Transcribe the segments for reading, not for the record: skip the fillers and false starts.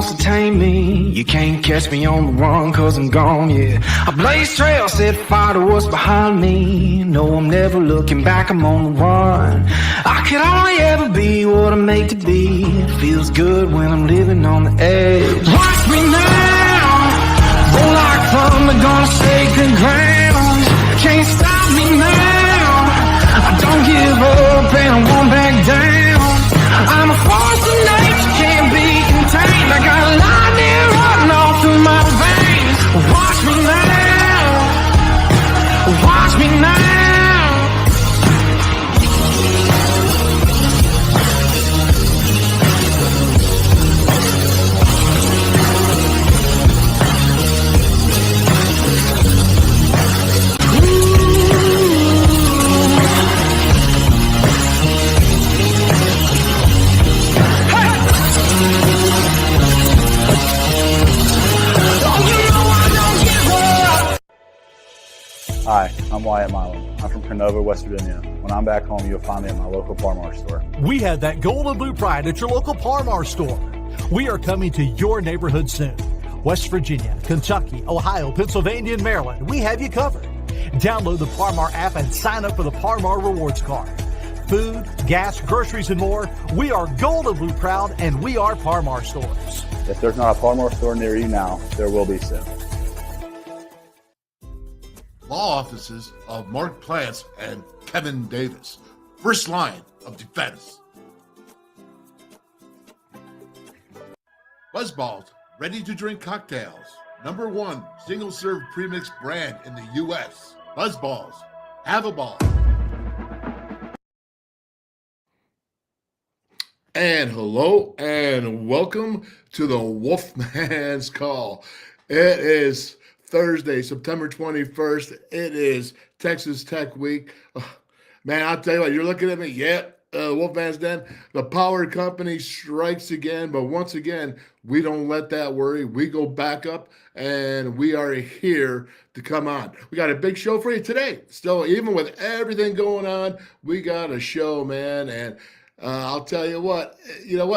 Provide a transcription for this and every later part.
wants to tame me. You can't catch me on the run, cause I'm gone, yeah. I blaze trails, set fire to what's behind me. No, I'm never looking back, I'm on the run. I could only ever be what I'm made to be. It feels good when I'm living on the edge. Watch me now, roll like thunder, gonna sacred ground. Can't stop me now, I don't give up and I won't back down. I'm a force of nature, can't be contained. I got lightning running all through my veins. Watch me now, watch me now. Hi, I'm Wyatt Milam. I'm from Canova, West Virginia. When I'm back home, you'll find me at my local Palmar store. We have that gold and blue pride at your local Palmar store. We are coming to your neighborhood soon. West Virginia, Kentucky, Ohio, Pennsylvania, and Maryland, we have you covered. Download the Palmar app and sign up for the Palmar Rewards Card. Food, gas, groceries, and more. We are gold and blue proud, and we are Palmar stores. If there's not a Palmar store near you now, there will be soon. Law offices of Mark Plants and Kevin Davis. First line of defense. Buzzballs, ready to drink cocktails. #1 single serve premix brand in the U.S. Buzzballs, have a ball. And hello and welcome to the WolfMan's Call. It is Thursday, September 21st. It is Texas Tech Week. Man, I'll tell you what, you're looking at me, WolfMan's Den. The power company strikes again, but once again, we don't let that worry. We go back up, and we are here to come on. We got a big show for you today. Still, even with everything going on, we got a show, man, and I'll tell you what,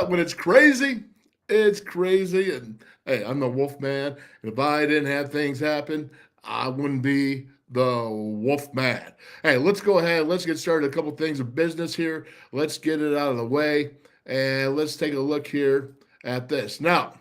when it's crazy, and hey, I'm the Wolfman. If I didn't have things happen, I wouldn't be the Wolfman. Hey, let's go ahead. Let's get started. A couple things of business here. Let's get it out of the way, and let's take a look here at this. Now,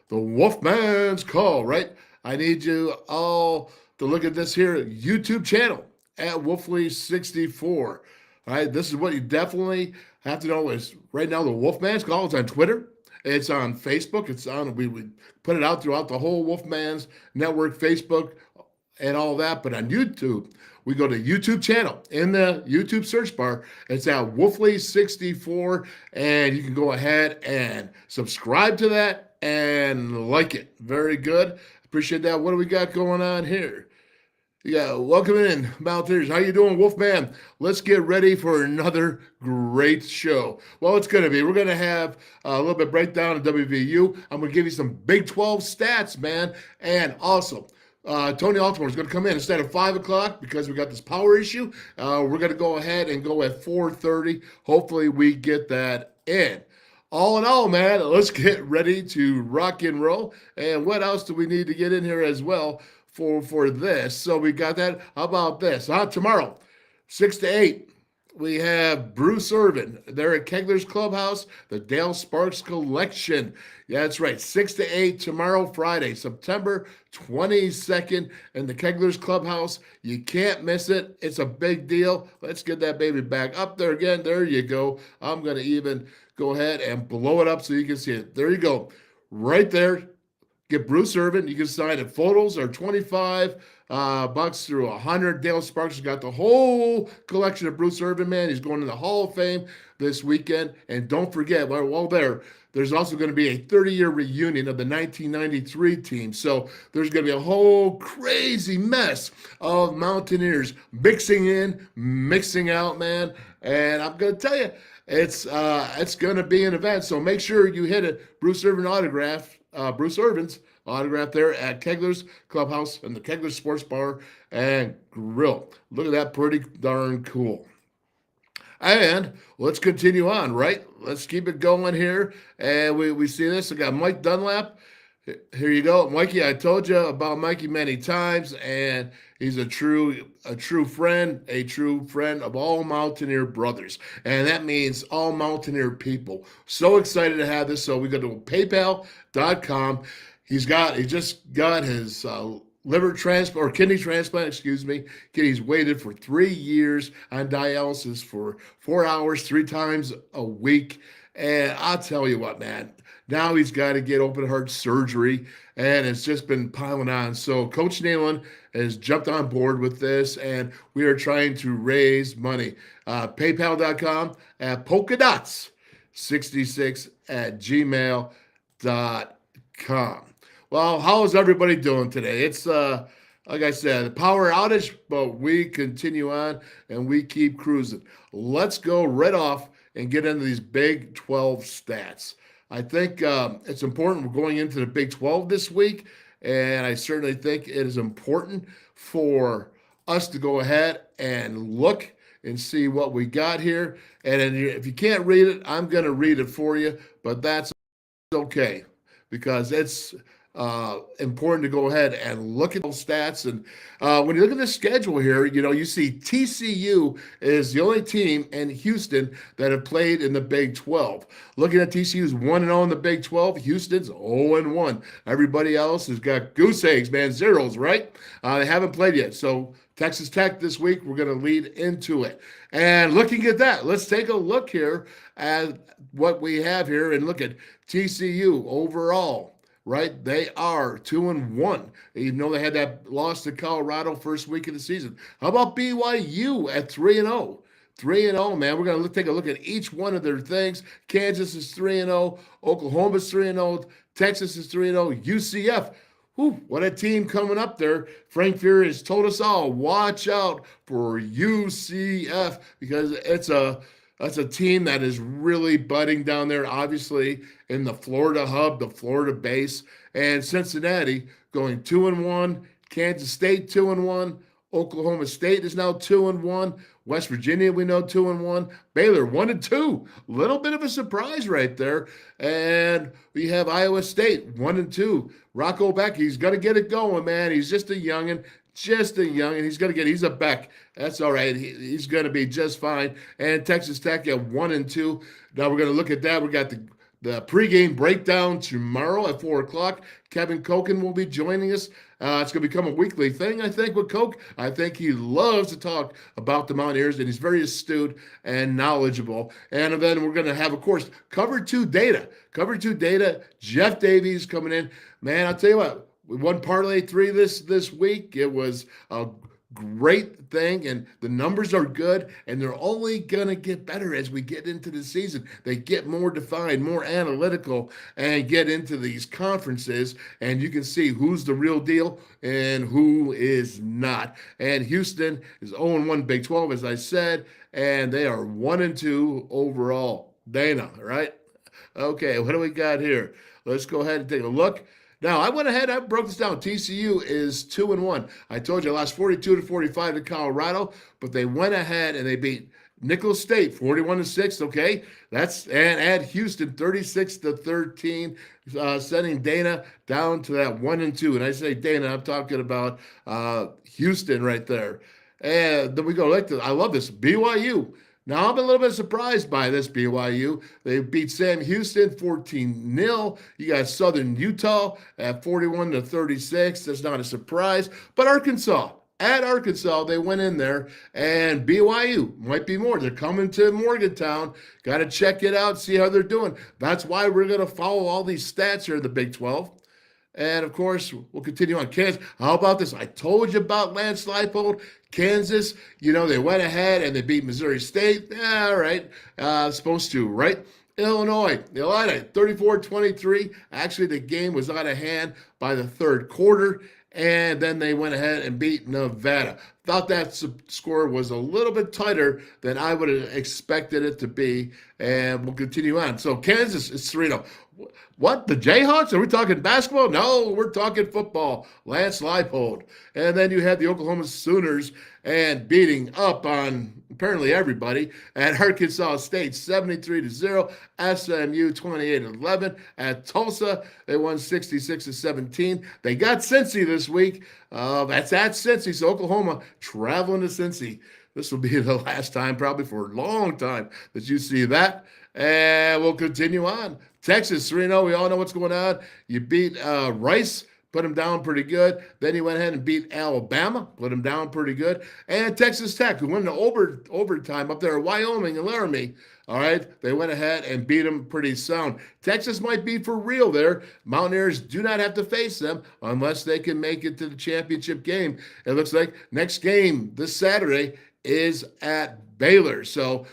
the Wolfman's Call, right? I need you all to look at this here YouTube channel at Wolfley64. All right, this is what you definitely have to know is right now the Wolfman's Call is on Twitter. It's on Facebook. It's on, we put it out throughout the whole Wolfman's Network, Facebook, and all that. But on YouTube, we go to YouTube channel. In the YouTube search bar, it's at Wolfley64, and you can go ahead and subscribe to that and like it. Very good. Appreciate that. What do we got going on here? Yeah, welcome in, Mountaineers. How you doing, Wolfman? Let's get ready for another great show. Well, it's going to be. We're going to have a little bit breakdown of WVU. I'm going to give you some Big 12 stats, man. And also, Tony Altimore is going to come in instead of 5 o'clock because we got this power issue. We're going to go ahead and go at 4:30. Hopefully, we get that in. All in all, man, let's get ready to rock and roll. And what else do we need to get in here as well for this? So we got that. How about this? Tomorrow, 6 to 8, we have Bruce Irvin. They're at Kegler's Clubhouse, the Dale Sparks Collection. Yeah, that's right. 6 to 8 tomorrow, Friday, September 22nd, in the Kegler's Clubhouse. You can't miss it. It's a big deal. Let's get that baby back up there again. There you go. I'm going to even go ahead and blow it up so you can see it. There you go. Right there. Get Bruce Irvin. You can sign it. Photos are $25 through 100. Dale Sparks has got the whole collection of Bruce Irvin, man. He's going to the Hall of Fame this weekend. And don't forget, while there's also going to be a 30-year reunion of the 1993 team. So there's going to be a whole crazy mess of Mountaineers mixing in, mixing out, man. And I'm going to tell you, it's going to be an event. So make sure you hit it. Bruce Irvin autograph. Bruce Irvin's autograph there at Kegler's Clubhouse and the Kegler Sports Bar and Grill. Look at that, pretty darn cool. And let's continue on, right? Let's keep it going here. And we see this. I got Mike Dunlap. Here you go, Mikey. I told you about Mikey many times, and he's a true friend of all Mountaineer brothers, and that means all Mountaineer people. So excited to have this. So we go to PayPal.com. He just got his liver transplant or kidney transplant, excuse me. He's waited for 3 years on dialysis for 4 hours, 3 times a week. And I'll tell you what, man, now he's got to get open heart surgery, and it's just been piling on. So Coach Nealon has jumped on board with this, and we are trying to raise money. PayPal.com at polkadots66@gmail.com. Well, how is everybody doing today? It's like I said, the power outage, but we continue on and we keep cruising. Let's go right off and get into these Big 12 stats. I think it's important. We're going into the Big 12 this week, and I certainly think it is important for us to go ahead and look and see what we got here. And if you can't read it, I'm going to read it for you, but that's okay because it's important to go ahead and look at those stats. And when you look at the schedule here, you see TCU is the only team in Houston that have played in the Big 12. Looking at TCU's 1-0 in the Big 12, Houston's 0-1. Everybody else has got goose eggs, man, zeros, right? They haven't played yet. So Texas Tech this week, we're going to lead into it. And looking at that, let's take a look here at what we have here and look at TCU overall. Right, they are 2-1, even though they had that loss to Colorado first week of the season. How about BYU at 3-0? 3-0, man. We're going to take a look at each one of their things. Kansas is 3-0. Oklahoma's 3-0. Texas is 3-0. UCF, what a team coming up there. Frank Fury has told us all, watch out for UCF because that's a team that is really budding down there, obviously, in the Florida hub, the Florida base. And Cincinnati going 2-1. Kansas State 2-1. Oklahoma State is now 2-1. West Virginia, we know, 2-1. Baylor 1-2. Little bit of a surprise right there. And we have Iowa State 1-2. Rocco Beck, he's going to get it going, man. He's just a youngin'. He's a Beck. That's all right. He's going to be just fine. And Texas Tech at 1-2. Now we're going to look at that. We got the pregame breakdown tomorrow at 4:00. Kevin Koken will be joining us. It's going to become a weekly thing, I think, with Coke. I think he loves to talk about the Mountaineers, and he's very astute and knowledgeable. And then we're going to have, of course, Cover 2 data. Cover 2 data. Jeff Davies coming in. Man, I'll tell you what. We won Parlay 3 this week. It was a great thing, and the numbers are good, and they're only going to get better as we get into the season. They get more defined, more analytical, and get into these conferences, and you can see who's the real deal and who is not. And Houston is 0-1 Big 12, as I said, and they are 1-2 overall. Dana, right? Okay, what do we got here? Let's go ahead and take a look. Now, I went ahead, I broke this down. TCU is 2-1. I told you I lost 42-45 to Colorado, but they went ahead and they beat Nicholls State 41-6, okay? And add Houston 36-13, sending Dana down to that 1-2. And I say Dana, I'm talking about Houston right there. And then we go I love this, BYU. Now, I'm a little bit surprised by this BYU. They beat Sam Houston 14-0. You got Southern Utah at 41-36. That's not a surprise. But at Arkansas, they went in there, and BYU might be more. They're coming to Morgantown. Got to check it out, see how they're doing. That's why we're going to follow all these stats here in the Big 12. And, of course, we'll continue on. Kansas, how about this? I told you about Lance Leipold. Kansas, they went ahead and they beat Missouri State. Yeah, all right. Supposed to, right? Illinois, 34-23. Actually, the game was out of hand by the third quarter. And then they went ahead and beat Nevada. Thought that score was a little bit tighter than I would have expected it to be. And we'll continue on. So Kansas is 3-0. What? The Jayhawks? Are we talking basketball? No, we're talking football. Lance Leipold. And then you had the Oklahoma Sooners and beating up on apparently everybody. At Arkansas State, 73-0. SMU 28-11. At Tulsa, they won 66-17. They got Cincy this week. That's at Cincy. So Oklahoma traveling to Cincy. This will be the last time, probably for a long time, that you see that. And we'll continue on. Texas 3-0. We all know what's going on. You beat Rice. Put him down pretty good. Then he went ahead and beat Alabama, put him down pretty good. And Texas Tech, who went into overtime up there at Wyoming and Laramie, all right, they went ahead and beat them pretty sound. Texas might be for real there. Mountaineers do not have to face them unless they can make it to the championship game. It looks like next game this Saturday is at Baylor. So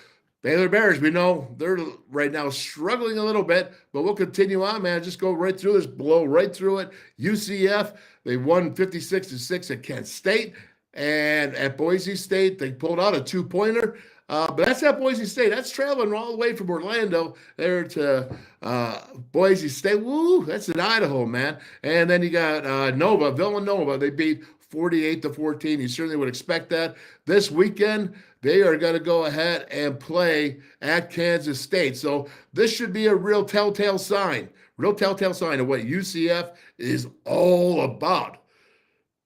Baylor Bears, we know they're right now struggling a little bit, but we'll continue on, man. Just go right through this, blow right through it. UCF, they won 56-6 at Kent State. And at Boise State, they pulled out a two-pointer. But that's at Boise State. That's traveling all the way from Orlando there to Boise State. Woo, that's in Idaho, man. And then you got Villanova. They beat 48-14. You certainly would expect that. This weekend, they are going to go ahead and play at Kansas State. So this should be a real telltale sign of what UCF is all about.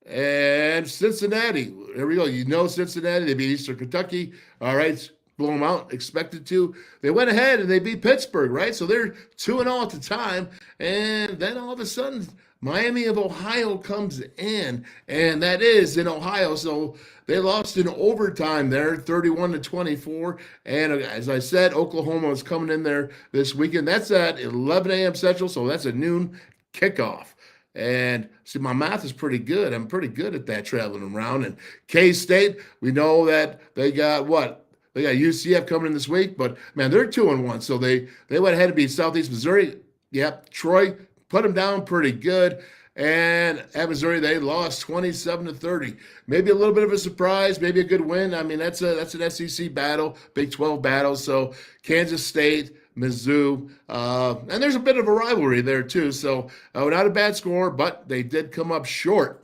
And Cincinnati, there we go. You know Cincinnati, they beat Eastern Kentucky. All right, blow them out, expected to. They went ahead and they beat Pittsburgh, right? So they're 2-0 at the time. And then all of a sudden, Miami of Ohio comes in, and that is in Ohio. So they lost in overtime there, 31-24. And as I said, Oklahoma is coming in there this weekend. That's at 11 a.m. Central, so that's a noon kickoff. And see, my math is pretty good. I'm pretty good at that, traveling around. And K-State, we know that they got what? They got UCF coming in this week, but man, they're 2-1. So they went ahead and beat Southeast Missouri. Yep, Troy put them down pretty good. And at Missouri, they lost 27-30. Maybe a little bit of a surprise, maybe a good win. I mean, that's an SEC battle, Big 12 battle. So Kansas State, Mizzou, and there's a bit of a rivalry there too. So not a bad score, but they did come up short.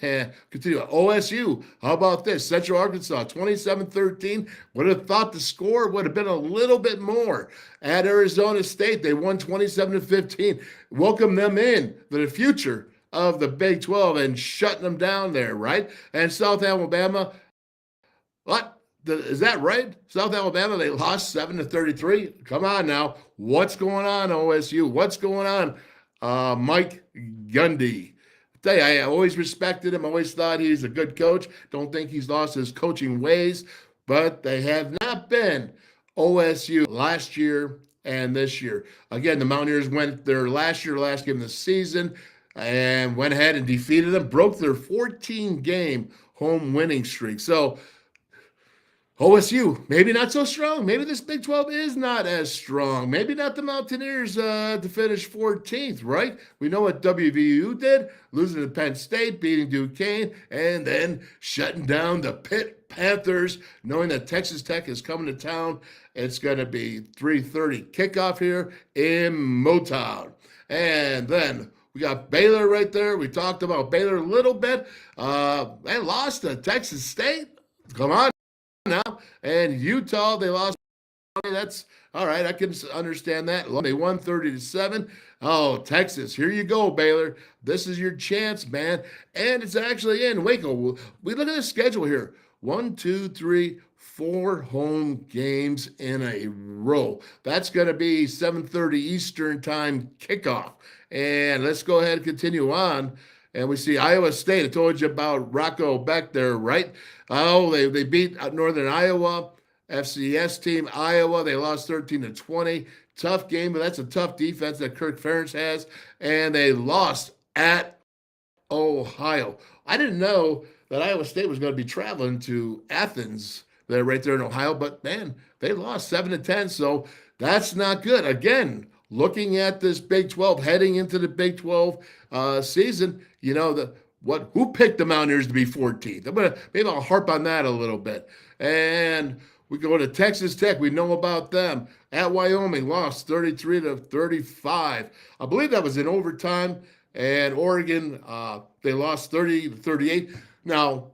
And continue. OSU, how about this? Central Arkansas, 27-13. Would have thought the score would have been a little bit more. At Arizona State, they won 27-15. Welcome them in for the future of the Big 12 and shutting them down there, right? And South Alabama, what? Is that right? South Alabama, they lost 7-33. Come on now. What's going on, OSU? What's going on? Mike Gundy. Tell you, I always respected him. Always thought he's a good coach. Don't think he's lost his coaching ways, but they have not been OSU last year and this year. Again, the Mountaineers went their last game of the season, and went ahead and defeated them, broke their 14-game home winning streak. So OSU, maybe not so strong. Maybe this Big 12 is not as strong. Maybe not the Mountaineers to finish 14th, right? We know what WVU did, losing to Penn State, beating Duquesne, and then shutting down the Pitt Panthers, knowing that Texas Tech is coming to town. It's going to be 3:30 kickoff here in Motown. And then we got Baylor right there. We talked about Baylor a little bit. They lost to Texas State. Come on now. And Utah, they lost. That's all right. I can understand that. They won 30-7. Oh, Texas, here you go, Baylor. This is your chance, man. And it's actually in Waco. We look at the schedule here. 1, 2, 3, 4 home games in a row. That's going to be 7:30 Eastern time kickoff. And let's go ahead and continue on. And we see Iowa State. I told you about Rocco Beck there, right? Oh, they beat Northern Iowa, FCS team, Iowa. They lost 13-20. Tough game, but that's a tough defense that Kirk Ferentz has. And they lost at Ohio. I didn't know that Iowa State was going to be traveling to Athens. They're right there in Ohio. But, man, they lost 7-10. So that's not good. Again, looking at this Big 12, heading into the Big 12 season, you know, who picked the Mountaineers to be 14th? Maybe I'll harp on that a little bit. And we go to Texas Tech. We know about them. At Wyoming, lost 33-35. I believe that was in overtime. And Oregon, they lost 30-38. Now,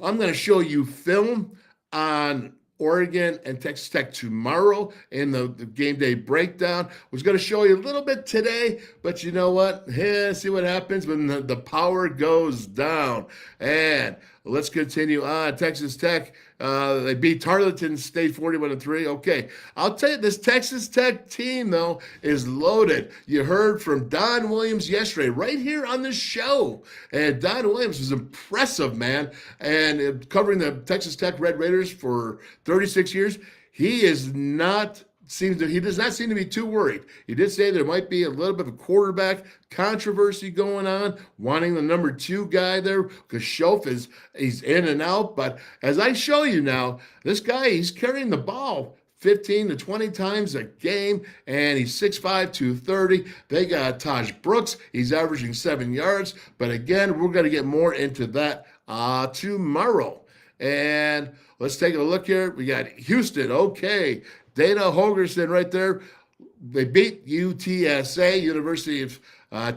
I'm going to show you film on Oregon and Texas Tech tomorrow in the game day breakdown. Was going to show you a little bit today, but you know what? Yeah, see what happens when the power goes down. And let's continue on. Texas Tech, they beat Tarleton State 41-3. Okay, I'll tell you, this Texas Tech team, though, is loaded. You heard from Don Williams yesterday right here on the show. And Don Williams was impressive, man. And covering the Texas Tech Red Raiders for 36 years, he does not seem to be too worried. He did say there might be a little bit of quarterback controversy going on, wanting the number 2 guy there because Schoaf he's in and out. But as I show you now, this guy, he's carrying the ball 15 to 20 times a game, and he's 6'5", 230. They got Taj Brooks. He's averaging 7 yards. But again, we're going to get more into that tomorrow. And let's take a look here. We got Houston. Okay. Dana Holgerson right there. They beat UTSA, University of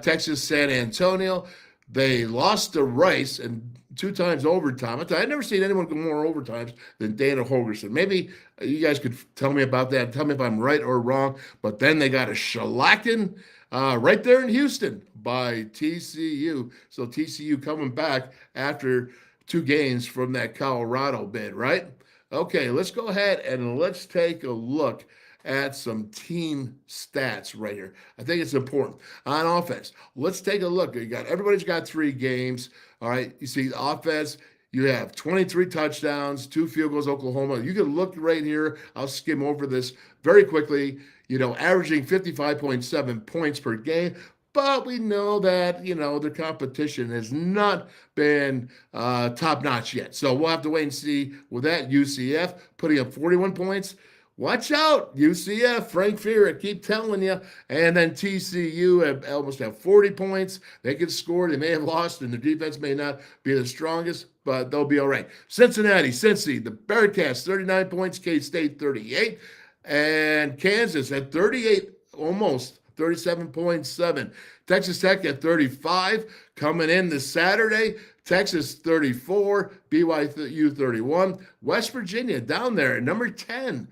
Texas San Antonio. They lost to Rice and 2 times overtime. I've never seen anyone go more overtimes than Dana Holgerson. Maybe you guys could tell me about that. Tell me if I'm right or wrong. But then they got a shellacking right there in Houston by TCU. So TCU coming back after 2 games from that Colorado bid, right? Okay, let's go ahead and let's take a look at some team stats right here. I think it's important. On offense, let's take a look. Everybody's got 3 games. All right, you see the offense, you have 23 touchdowns, 2 field goals, Oklahoma. You can look right here. I'll skim over this very quickly. Averaging 55.7 points per game. But we know that, the competition has not been top-notch yet. So we'll have to wait and see with that. UCF putting up 41 points. Watch out, UCF, Frank Fear, I keep telling you. And then TCU almost have 40 points. They could score. They may have lost, and their defense may not be the strongest, but they'll be all right. Cincy, the Bearcats, 39 points. K-State, 38. And Kansas at 38, almost. 37.7. Texas Tech at 35. Coming in this Saturday, Texas 34, BYU 31. West Virginia down there, number 10,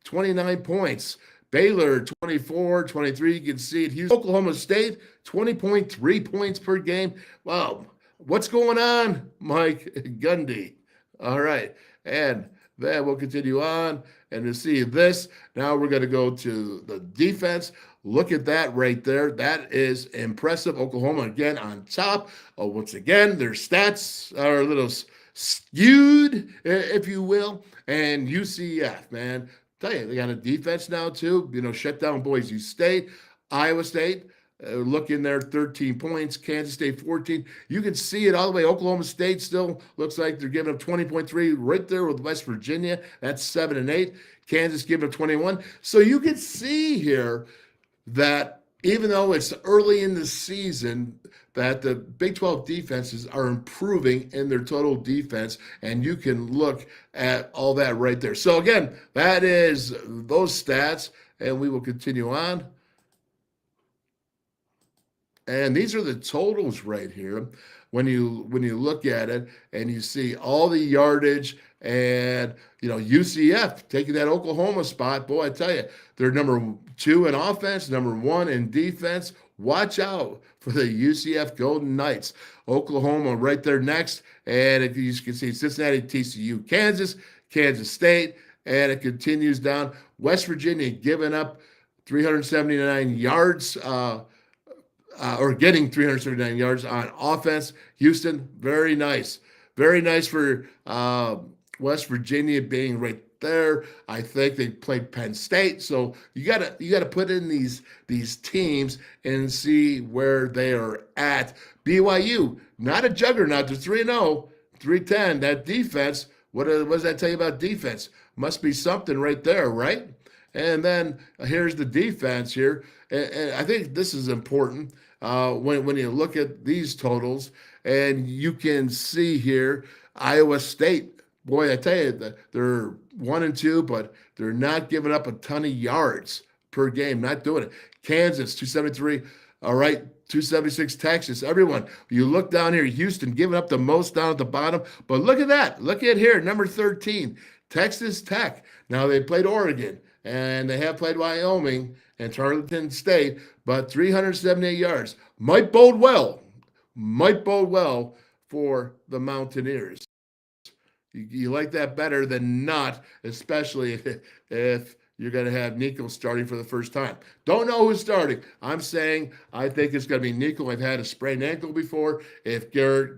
29 points. Baylor 24, 23. You can see it. Houston, Oklahoma State 20.3 points per game. Wow, what's going on, Mike Gundy? All right, and then we'll continue on. And to see this, now we're going to go to the defense. Look at that right there. That is impressive. Oklahoma again on top. Once again, their stats are a little skewed, if you will. And UCF, man, tell you, they got a defense now too. Shut down Boise State, Iowa State. Looking there, 13 points. Kansas State, 14. You can see it all the way. Oklahoma State still looks like they're giving up 20.3 right there with West Virginia. That's 7 and 8. Kansas giving up 21. So you can see here that even though it's early in the season, that the Big 12 defenses are improving in their total defense, and you can look at all that right there. So again, that is those stats, and we will continue on. And these are the totals right here. When you look at it and you see all the yardage and, UCF taking that Oklahoma spot, boy, I tell you, they're number 2 in offense, number 1 in defense. Watch out for the UCF Golden Knights. Oklahoma right there next. And if you can see Cincinnati, TCU, Kansas State, and it continues down. West Virginia giving up 379 yards, or getting 379 yards on offense. Houston, very nice. Very nice for West Virginia being right there. I think they played Penn State. So you gotta put in these teams and see where they are at. BYU, not a juggernaut. They're 3-0, 3-10. That defense, what does that tell you about defense? Must be something right there, right? And then here's the defense here. And I think this is important when you look at these totals, and you can see here Iowa State. Boy, I tell you, they're 1-2, but they're not giving up a ton of yards per game. Not doing it. Kansas 273. All right, 276 Texas. Everyone, you look down here, Houston giving up the most down at the bottom. But look at that. Look at here, number 13, Texas Tech. Now they played Oregon and they have played Wyoming and Tarleton State, but 378 yards. Might bode well for the Mountaineers. You like that better than not, especially if you're going to have Nico starting for the first time. Don't know who's starting. I'm saying I think it's going to be Nico. I've had a sprained ankle before. If Garrett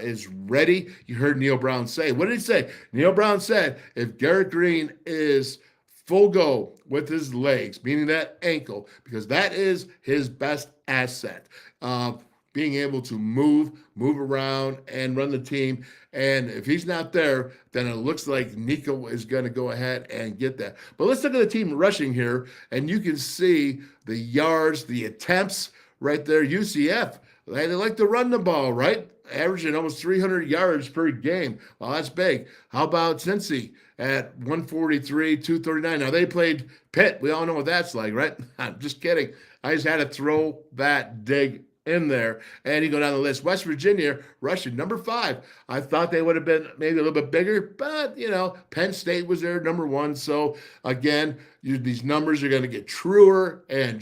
is ready, you heard Neil Brown say. What did he say? Neil Brown said if Garrett Green is full go with his legs, meaning that ankle, because that is his best asset. Being able to move around and run the team. And if he's not there, then it looks like Nico is going to go ahead and get that. But let's look at the team rushing here, and you can see the yards, the attempts right there. UCF, they like to run the ball, right? Averaging almost 300 yards per game. Well, that's big. How about Cincy at 143, 239? Now, they played Pitt. We all know what that's like, right? I'm just kidding. I just had to throw that dig in there, and you go down the list. West Virginia rushing number 5. I thought they would have been maybe a little bit bigger, but Penn State was there number 1. So again, these numbers are going to get truer and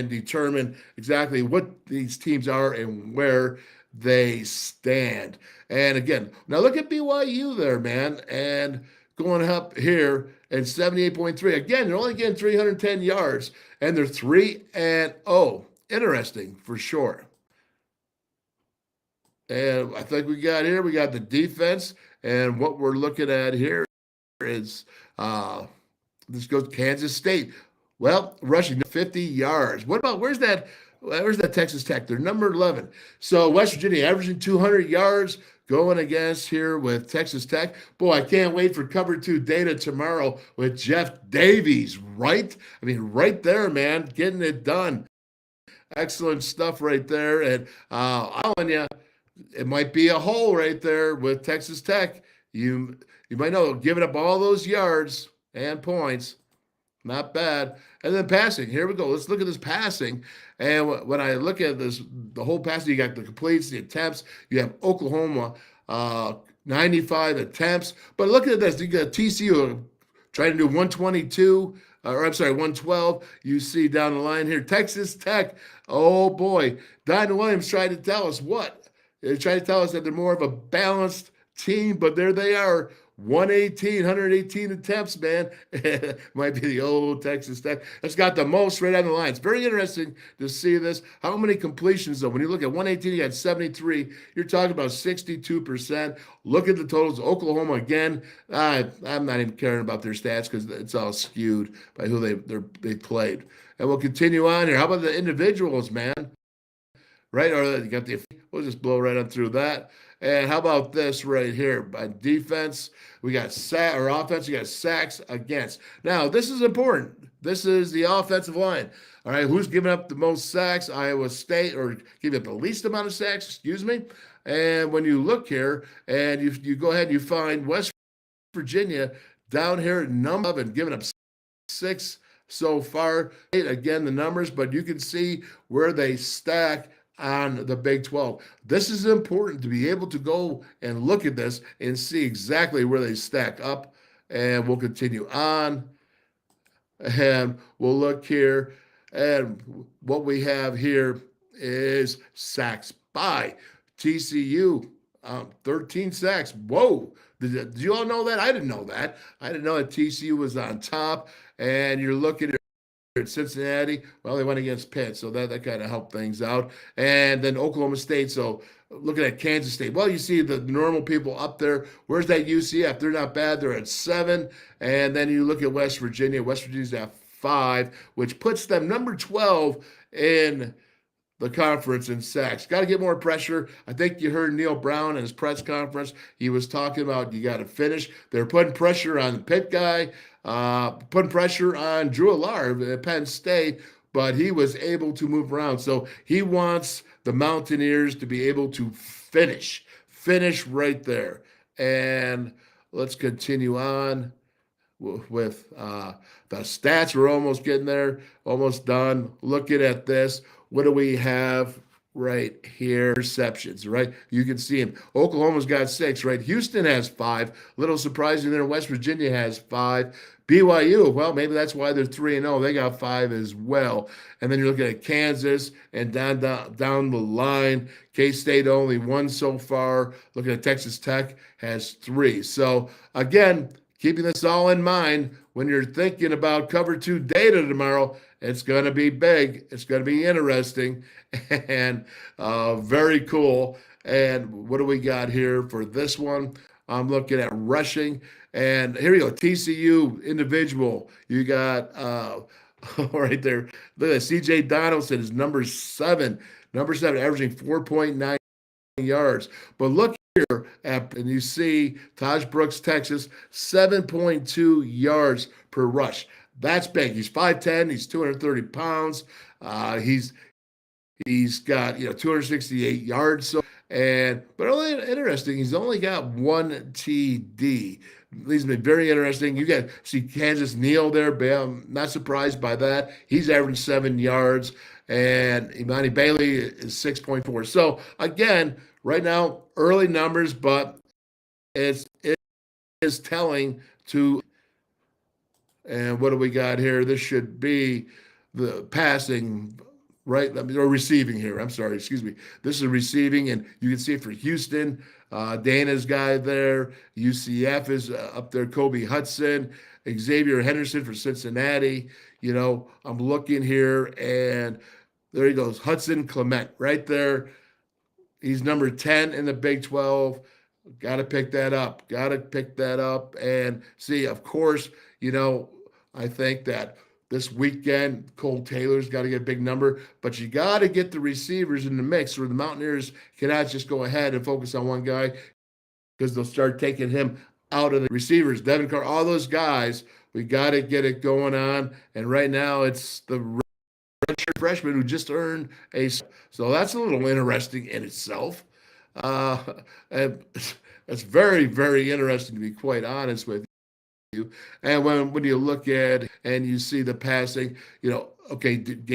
determine exactly what these teams are and where they stand. And again, now look at BYU there, man, and going up here at 78.3. Again, they're only getting 310 yards, and they're 3-0. Interesting for sure. And I think we got the defense, and what we're looking at here is this goes Kansas State. Well, rushing 50 yards. What about where's that Texas Tech? They're number 11. So West Virginia averaging 200 yards going against here with Texas Tech. Boy, I can't wait for cover 2 data tomorrow with Jeff Davies, right? I mean, right there, man, getting it done. Excellent stuff right there. And I'm telling you, it might be a hole right there with Texas Tech. You might know, giving up all those yards and points. Not bad. And then passing. Here we go. Let's look at this passing. And when I look at this, the whole passing, you got the completes, the attempts. You have Oklahoma, 95 attempts. But look at this. You got TCU trying to do 112. You see down the line here, Texas Tech. Oh, boy. Don Williams tried to tell us what? They tried to tell us that they're more of a balanced team, but there they are. 118 attempts, man. Might be the old Texas Tech. That's got the most right on the line. It's very interesting to see this. How many completions, though? When you look at 118, you got 73. You're talking about 62%. Look at the totals. Oklahoma, again, I'm not even caring about their stats because it's all skewed by who they played. And we'll continue on here. How about the individuals, man? Right? Or you got we'll just blow right on through that. And how about this right here? By defense, we got offense, you got sacks against. Now, this is important. This is the offensive line. All right, who's giving up the most sacks? Iowa State, or giving up the least amount of sacks, excuse me. And when you look here, and you go ahead and you find West Virginia down here at number 11, giving up 6 so far. Again, the numbers, but you can see where they stack on the Big 12. This is important to be able to go and look at this and see exactly where they stack up. And we'll continue on. And we'll look here. And what we have here is sacks by TCU. 13 sacks. Whoa. Did you all know that? I didn't know that. I didn't know that TCU was on top. And you're looking at Cincinnati, well, they went against Pitt, so that kind of helped things out. And then Oklahoma State, so looking at Kansas State, well, you see the normal people up there. Where's that UCF? They're not bad. They're at 7. And then you look at West Virginia. West Virginia's at 5, which puts them number 12 in the conference in sacks. Got to get more pressure. I think you heard Neil Brown in his press conference. He was talking about you got to finish. They're putting pressure on the Pitt guy, putting pressure on Drew Allard at Penn State, but he was able to move around. So he wants the Mountaineers to be able to finish right there. And let's continue on with the stats. We're almost getting there, almost done. Looking at this, what do we have right here? Interceptions, right? You can see him. Oklahoma's got 6, right? Houston has 5. Little surprising there. West Virginia has 5. BYU, well, maybe that's why they're 3-0. They got 5 as well. And then you're looking at Kansas and down the line. K-State only 1 so far. Looking at Texas Tech has 3. So again, keeping this all in mind when you're thinking about cover 2 data tomorrow, it's going to be big. It's going to be interesting and very cool. And what do we got here for this one? I'm looking at rushing. And here you go, TCU individual. You got right there. Look at CJ Donaldson is number 7, averaging 4.9 yards. But look here and you see Taj Brooks, Texas, 7.2 yards per rush. That's big. He's 5'10", he's 230 pounds. He's got 268 yards. So but only interesting, he's only got 1 TD. He's been very interesting. You got see Kansas Neal there. I'm not surprised by that. He's averaging 7 yards, and Imani Bailey is 6.4. So again, right now, early numbers, but it is telling to. And what do we got here? This should be the passing, right? Or receiving here. I'm sorry, excuse me. This is receiving, and you can see it for Houston. Dana's guy there. UCF is up there. Kobe Hudson. Xavier Henderson for Cincinnati. I'm looking here, and there he goes. Hudson Clement right there. He's number 10 in the Big 12. Got to pick that up. And see, of course, I think that this weekend, Cole Taylor's got to get a big number, but you got to get the receivers in the mix, or the Mountaineers cannot just go ahead and focus on one guy, because they'll start taking him out of the receivers. Devin Carr, all those guys, we got to get it going on. And right now, it's the redshirt freshman who just earned a. So that's a little interesting in itself. And it's very, very interesting, to be quite honest with you. And when you look at and you see the passing, okay, Dylan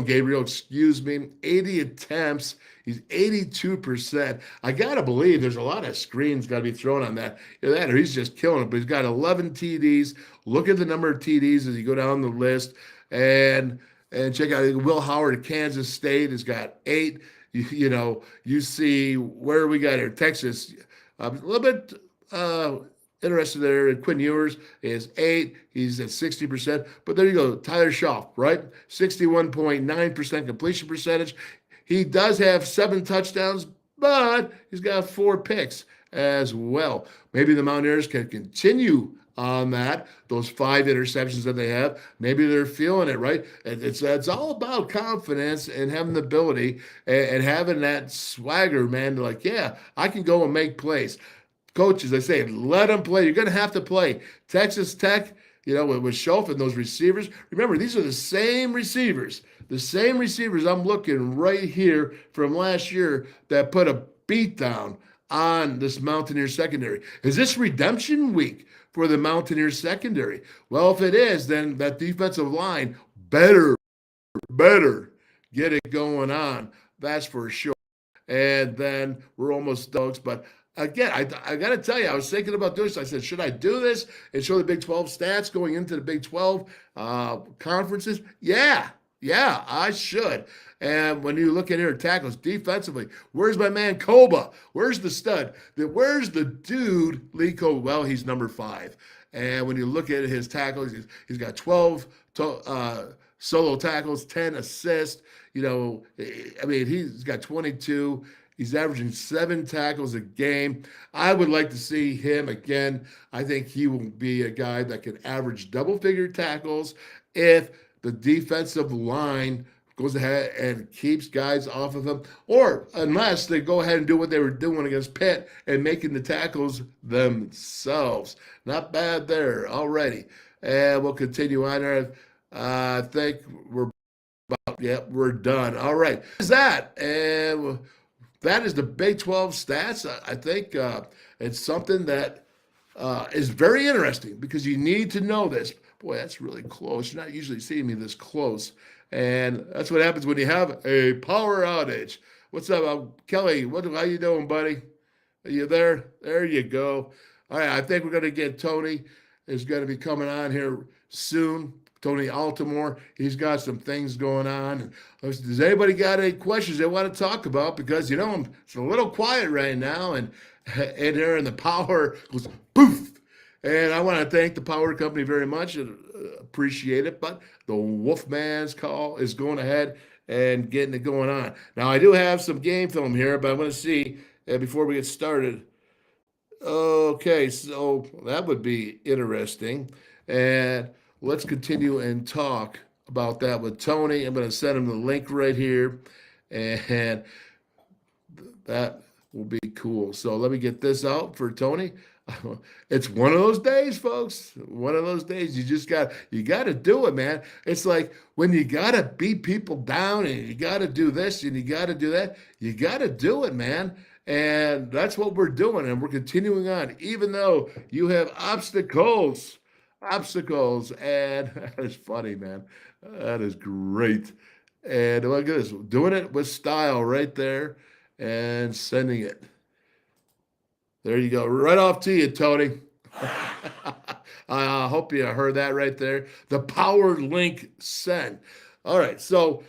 Gabriel, 80 attempts. He's 82%. I got to believe there's a lot of screens got to be thrown on that. That or he's just killing it. But he's got 11 TDs. Look at the number of TDs as you go down the list. And check out Will Howard at Kansas State has got 8. You see where we got here. Texas, a little bit interested there. Quinn Ewers is 8. He's at 60%. But there you go. Tyler Schaaf, right? 61.9% completion percentage. He does have 7 touchdowns, but he's got 4 picks as well. Maybe the Mountaineers can continue on that, those 5 interceptions that they have. Maybe they're feeling it, right? It's all about confidence and having the ability and having that swagger, man, to yeah, I can go and make plays. Coaches, they say, let them play. You're going to have to play. Texas Tech, with Schoaf and those receivers. Remember, these are the same receivers. The same receivers I'm looking right here from last year that put a beat down on this Mountaineer secondary. Is this redemption week for the Mountaineer secondary? Well, if it is, then that defensive line better get it going on. That's for sure. And then we're almost dogs. But again, I got to tell you, I was thinking about doing this. I said, should I do this and show the Big 12 stats going into the Big 12 conferences? Yeah, I should. And when you look at here tackles defensively, where's my man Koba? Where's the stud? Where's the dude, Lee Koba? Well, he's number 5. And when you look at his tackles, he's got 12 solo tackles, 10 assists. He's got 22. He's averaging 7 tackles a game. I would like to see him again. I think he will be a guy that can average double-figure tackles if the defensive line goes ahead and keeps guys off of him, or unless they go ahead and do what they were doing against Pitt and making the tackles themselves. Not bad there already. And we'll continue on there. I think we're done. All right. Is that? And that is the Big 12 stats. I think it's something that is very interesting because you need to know this. Boy, that's really close. You're not usually seeing me this close. And that's what happens when you have a power outage. What's up, Kelly? How you doing, buddy? Are you there? There you go. All right, I think we're going to get Tony is going to be coming on here soon. Tony Altimore, he's got some things going on. Does anybody got any questions they want to talk about? Because, it's a little quiet right now, and there and the power goes poof. And I want to thank the power company very much and appreciate it. But the WolfMan's call is going ahead and getting it going on. Now, I do have some game film here, but I want to see before we get started. Okay, so that would be interesting. And let's continue and talk about that with Tony. I'm going to send him the link right here, and that will be cool. So let me get this out for Tony. It's one of those days, folks. One of those days you got to do it, man. It's like when you got to beat people down and you got to do this and you got to do that, you got to do it, man. And that's what we're doing, and we're continuing on, even though you have obstacles, and that is funny, man. That is great. And look at this, doing it with style right there and sending it. There you go. Right off to you, Tony. I hope you heard that right there. The power link send. All right, so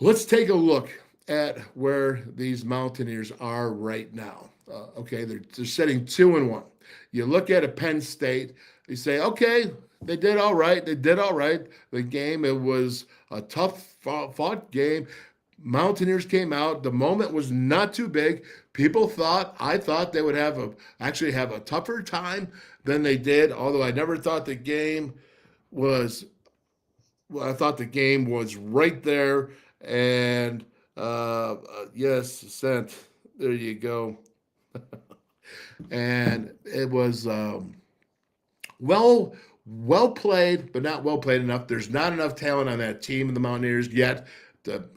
let's take a look at where these Mountaineers are right now. Okay, they're sitting 2-1. You look at a Penn State, you say, okay, they did all right. They did all right. The game, it was a tough fought game. Mountaineers came out. The moment was not too big. I thought they would actually have a tougher time than they did, although I never thought the game was, I thought the game was right there. And yes, sent. There you go. And it was well played, but not well played enough. There's not enough talent on that team in the Mountaineers yet,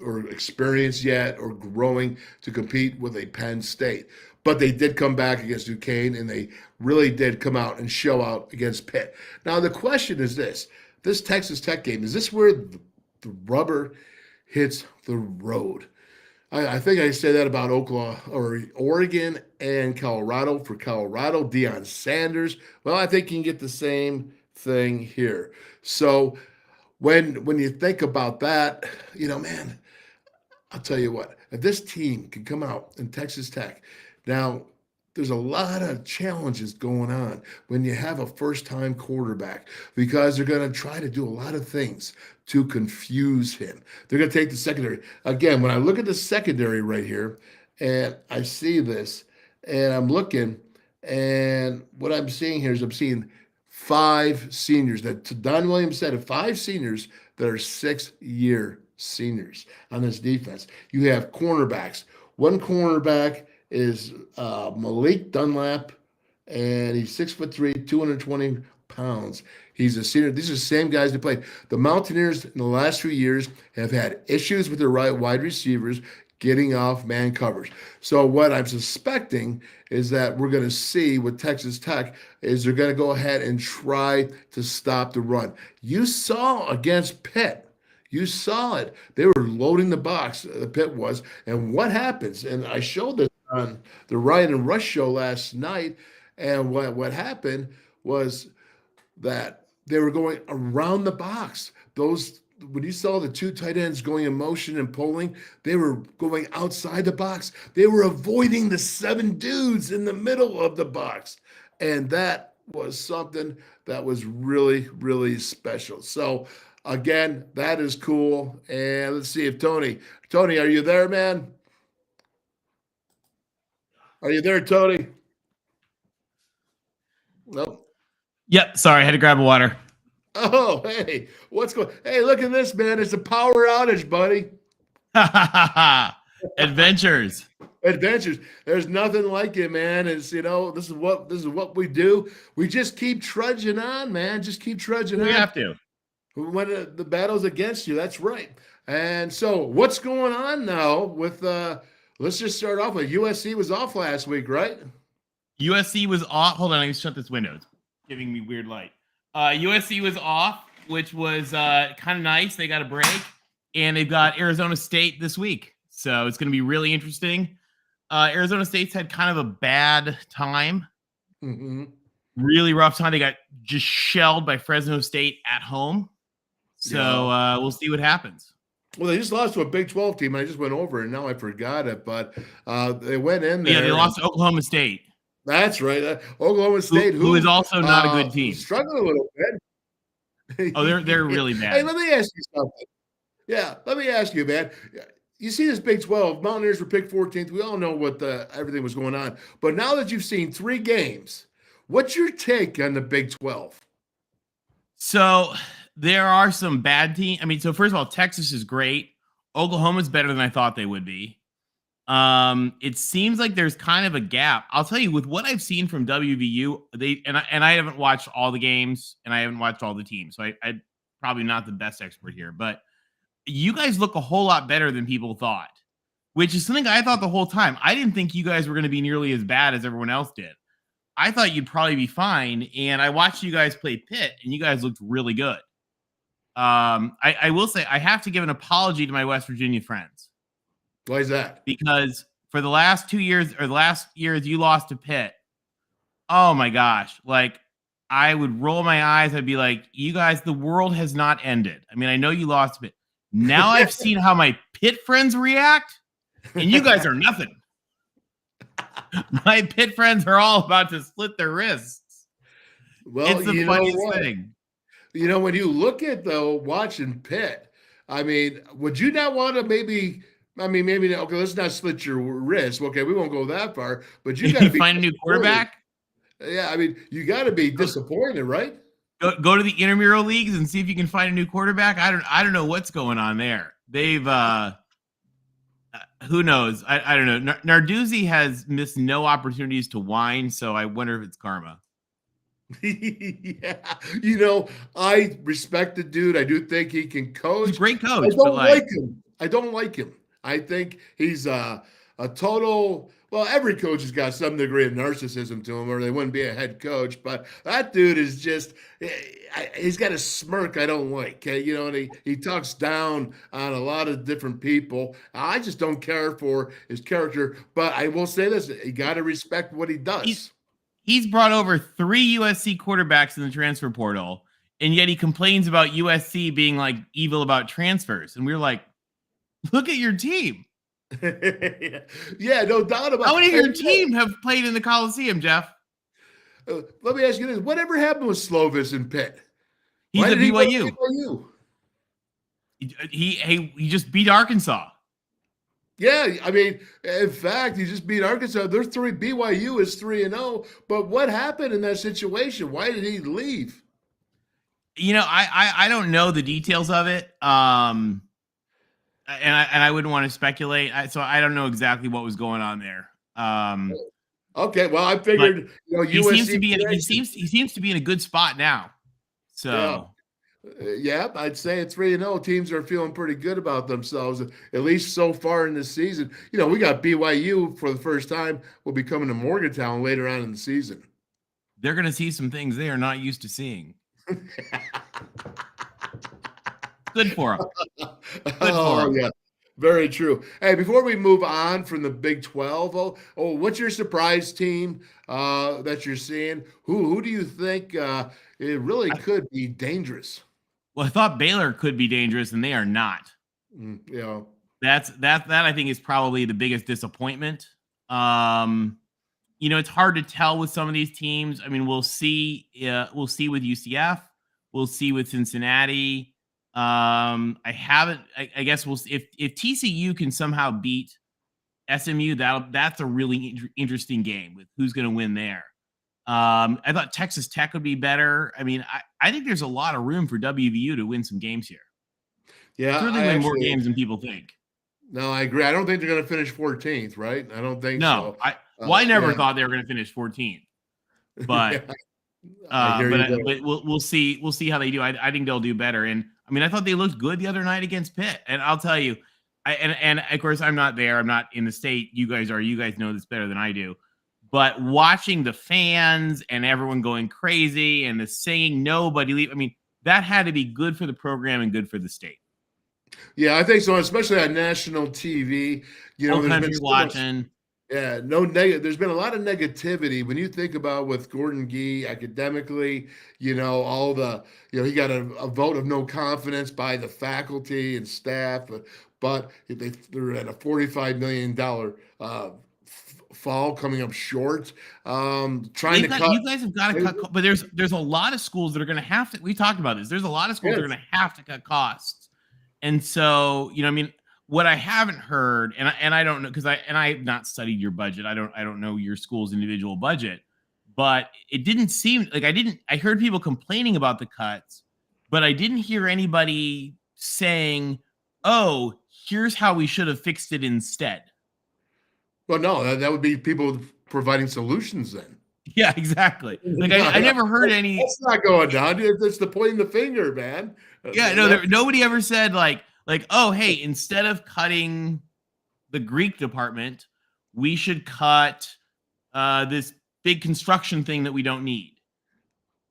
or experience yet, or growing to compete with a Penn State. But they did come back against Duquesne, and they really did come out and show out against Pitt. Now, the question is this Texas Tech game, is this where the rubber hits the road? I think I say that about Oregon and Colorado. For Colorado, Deion Sanders. Well, I think you can get the same thing here. So when you think about that, man, I'll tell you what, if this team can come out in Texas Tech, now there's a lot of challenges going on when you have a first-time quarterback because they're going to try to do a lot of things to confuse him. They're going to take the secondary. Again, when I look at the secondary right here, and I see this, and I'm looking, and what I'm seeing here is I'm seeing 5 seniors. That Don Williams said 5 seniors that are 6-year seniors on this defense. You have cornerbacks. One cornerback is Malik Dunlap, and he's 6'3", 220 pounds. He's a senior. These are the same guys that played. The Mountaineers in the last few years have had issues with their wide receivers getting off man coverage. So what I'm suspecting is that we're going to see with Texas Tech is they're going to go ahead and try to stop the run. You saw against Pitt. You saw it. They were loading the box, the Pitt was. And what happens? And I showed this on the Ryan and Rush show last night. And what happened was that they were going around the box. When you saw the 2 tight ends going in motion and pulling, they were going outside the box. They were avoiding the 7 dudes in the middle of the box. And that was something that was really, really special. So, again, that is cool. And let's see if Tony, are you there, man? Are you there, Tony? Nope. Yep. Sorry, I had to grab a water. Oh, hey, what's going? Hey, look at this, man! It's a power outage, buddy. Adventures. There's nothing like it, man. It's this is what we do. We just keep trudging on, man. Just keep trudging on. We have to. When the battle's against you, that's right. And so, what's going on now with? Let's just start off with USC was off last week, right? USC was off. Hold on, let me shut this window. It's giving me weird light. USC was off, which was kind of nice. They got a break, and they've got Arizona State this week. So it's going to be really interesting. Arizona State's had kind of a bad time. Mm-hmm. Really rough time. They got just shelled by Fresno State at home. So we'll see what happens. Well, they just lost to a Big 12 team. I just went over it, and now I forgot it. But they went in there. Yeah, they lost to Oklahoma State. That's right. Oklahoma State, who is also not a good team. Struggling a little bit. Oh, they're really bad. Hey, let me ask you something. Yeah, let me ask you, man. You see this Big 12, Mountaineers were picked 14th. We all know what everything was going on. But now that you've seen 3 games, what's your take on the Big 12? So there are some bad teams. I mean, so first of all, Texas is great. Oklahoma's better than I thought they would be. It seems like there's kind of a gap. I'll tell you, with what I've seen from WVU, I haven't watched all the games and I haven't watched all the teams, so I'm probably not the best expert here, but you guys look a whole lot better than people thought, which is something I thought the whole time. I didn't think you guys were going to be nearly as bad as everyone else did. I thought you'd probably be fine, and I watched you guys play Pitt, and you guys looked really good. I will say I have to give an apology to my West Virginia friends. Why is that? Because for the last 2 years, or the last years you lost to Pitt, oh my gosh, like I would roll my eyes. I'd be like, you guys, the world has not ended. I mean, I know you lost to Pitt. Now I've seen how my Pitt friends react, and you guys are nothing. My Pitt friends are all about to split their wrists. Well, it's the funniest thing. You know, when you look at watching Pitt, I mean, would you not want to maybe okay, let's not split your wrist. Okay, we won't go that far, but you got to find a new quarterback. Yeah, I mean, you got to be disappointed, right? Go to the intramural leagues and see if you can find a new quarterback. I don't know what's going on there. They've who knows? I don't know. Narduzzi has missed no opportunities to whine, so I wonder if it's karma. Yeah, you know, I respect the dude. I do think he can coach. He's a great coach. I don't like him. I don't like him. I think he's a total. Well, every coach has got some degree of narcissism to him, or they wouldn't be a head coach. But that dude is just—he's got a smirk I don't like. You know, and he talks down on a lot of different people. I just don't care for his character. But I will say this: you got to respect what he does. He's brought over 3 USC quarterbacks in the transfer portal, and yet he complains about USC being like evil about transfers. And we're like, look at your team. Yeah, no doubt about it. How many of your team have played in the Calacino, Jeff? Let me ask you this. Whatever happened with Slovis and Pitt? He's at BYU. BYU? He just beat Arkansas. Yeah, I mean, in fact, he just beat Arkansas. They're BYU is 3-0. But what happened in that situation? Why did he leave? You know, I don't know the details of it. And I wouldn't want to speculate. So I don't know exactly what was going on there. Okay, well, I figured he seems to be in a good spot now. So yeah, I'd say at 3-0, teams are feeling pretty good about themselves, at least so far in this season. You know, we got BYU for the first time. Will be coming to Morgantown later on in the season. They're going to see some things they are not used to seeing. Good for them. Yeah, very true. Hey, before we move on from the Big 12, what's your surprise team that you're seeing? Who do you think it really could be dangerous? Well, I thought Baylor could be dangerous, and they are not. Yeah, that I think is probably the biggest disappointment. You know, it's hard to tell with some of these teams. I mean, we'll see. We'll see with UCF. We'll see with Cincinnati. I guess we'll see if TCU can somehow beat SMU. That's a really interesting game with who's going to win there. I thought Texas Tech would be better. I mean, I think there's a lot of room for WVU to win some games here. Yeah, certainly win more games than people think. No, I agree. I don't think they're going to finish 14th, right? I don't think so. I never thought they were going to finish 14th, but but we'll see. We'll see how they do. I think they'll do better. And I mean, I thought they looked good the other night against Pitt. And I'll tell you, and of course I'm not there. I'm not in the state. You guys are. You guys know this better than I do. But watching the fans and everyone going crazy and the singing, nobody leave. I mean, that had to be good for the program and good for the state. Yeah, I think so, especially on national TV. Whole There's country been so watching. much, no negative. There's been a lot of negativity when you think about with Gordon Gee academically. All the he got a vote of no confidence by the faculty and staff, but they're at a $45 million fall coming up short. Trying to cut. You guys have got to cut, but there's a lot of schools that are going to have to. We talked about this. There's a lot of schools that are going to have to cut costs, and so what I haven't heard, and I don't know because I've not studied your budget. I don't know your school's individual budget, but it didn't seem like I heard people complaining about the cuts, but I didn't hear anybody saying, "Oh, here's how we should have fixed it instead." Well, no, that would be people providing solutions then. Yeah, exactly. Like I never heard any. That's not going down. It's the pointing the finger, man. Yeah, no, nobody ever said like, oh, hey, instead of cutting the Greek department, we should cut this big construction thing that we don't need.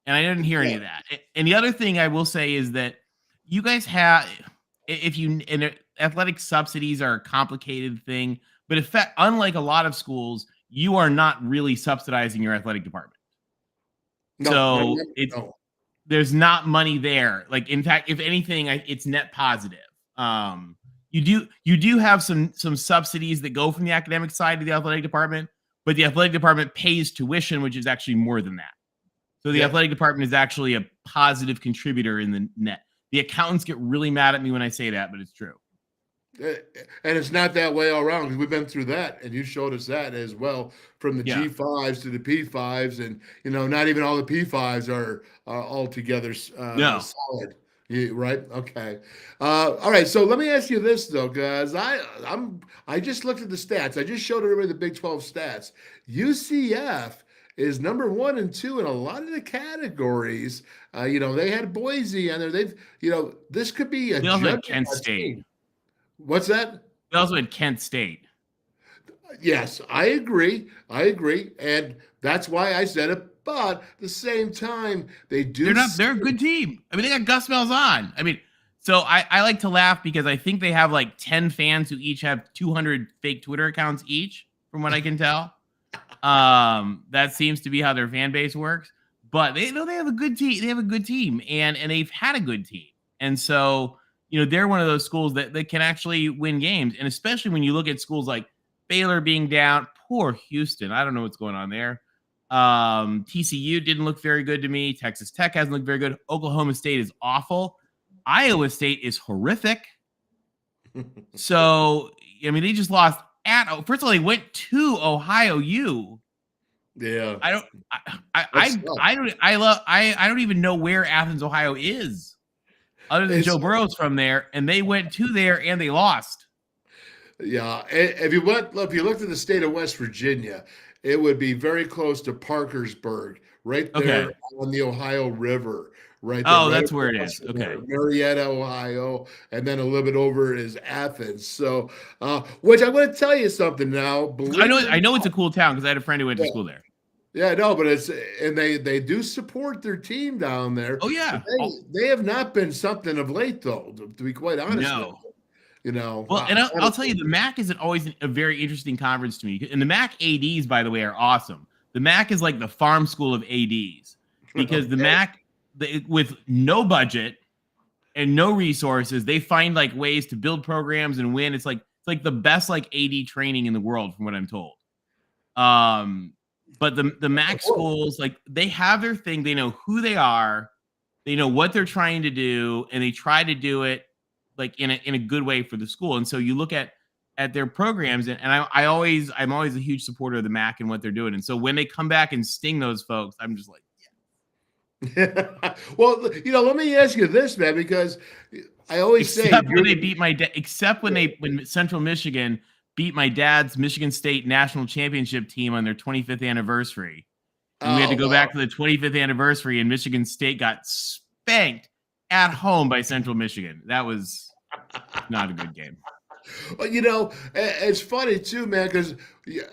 And I didn't hear any of that. And the other thing I will say is that you guys have, and athletic subsidies are a complicated thing, but unlike a lot of schools, you are not really subsidizing your athletic department. There's not money there. Like, in fact, if anything, it's net positive. You do have some subsidies that go from the academic side to the athletic department, but the athletic department pays tuition, which is actually more than that. So the athletic department is actually a positive contributor in the net. The accountants get really mad at me when I say that, but it's true. And it's not that way all around because we've been through that, and you showed us that as well, from the G5s to the P5s, and not even all the P5s are all together solid. Right? Okay. All right. So let me ask you this though, guys. I just looked at the stats. I just showed everybody the Big 12 stats. UCF is number 1 and 2 in a lot of the categories. They had Boise on there. This could be a Kent State. Team. What's that? We also had Kent State. Yes, I agree. And that's why I said it. But at the same time, they're a good team. I mean, they got Gus Malzahn. I mean, so I like to laugh because I think they have like 10 fans who each have 200 fake Twitter accounts each, from what I can tell. That seems to be how their fan base works. But they have a good team. They have a good team, and they've had a good team. And so, they're one of those schools that can actually win games. And especially when you look at schools like Baylor being down, poor Houston. I don't know what's going on there. TCU didn't look very good to me. Texas Tech hasn't looked very good. Oklahoma State is awful. Iowa State is horrific. So, I mean, they just lost first of all, they went to Ohio U. Yeah. I don't even know where Athens, Ohio is, other than Joe Burrow's from there, and they went to there and they lost. Yeah. If you looked at the state of West Virginia, it would be very close to Parkersburg, right there on the Ohio River, right there. Oh, that's where it is. Okay. Marietta, Ohio, and then a little bit over is Athens. So, which I'm going to tell you something now. I know it's a cool town because I had a friend who went to school there. Yeah, no, but they do support their team down there. Oh yeah, they have not been something of late though, to be quite honest. No. Well, and I'll tell you, the MAC isn't always a very interesting conference to me. And the MAC ADs, by the way, are awesome. The MAC is like the farm school of ADs because the MAC, with no budget and no resources, they find like ways to build programs and win. It's like the best like AD training in the world, from what I'm told. But the MAC schools, like, they have their thing. They know who they are. They know what they're trying to do, and they try to do it like in a good way for the school. And so you look at their programs, and I'm always a huge supporter of the MAC and what they're doing. And so when they come back and sting those folks, I'm just like, yeah. Well, let me ask you this, man, because I always say when they beat when Central Michigan beat my dad's Michigan State national championship team on their 25th anniversary. And we had to go back to the 25th anniversary, and Michigan State got spanked at home by Central Michigan. That was not a good game. But it's funny too, man, because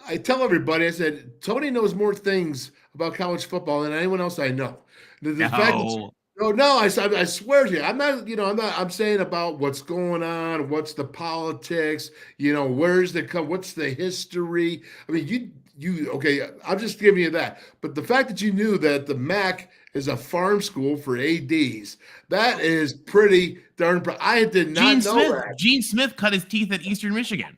I tell everybody, I said, Tony knows more things about college football than anyone else I know. The fact that no, I swear to you, I'm not, I'm saying about what's going on, what's the politics, where's what's the history. I mean, okay, I'm just giving you that. But the fact that you knew that the MAC is a farm school for ADs, that is pretty darn I did not know that. Gene Smith cut his teeth at Eastern Michigan.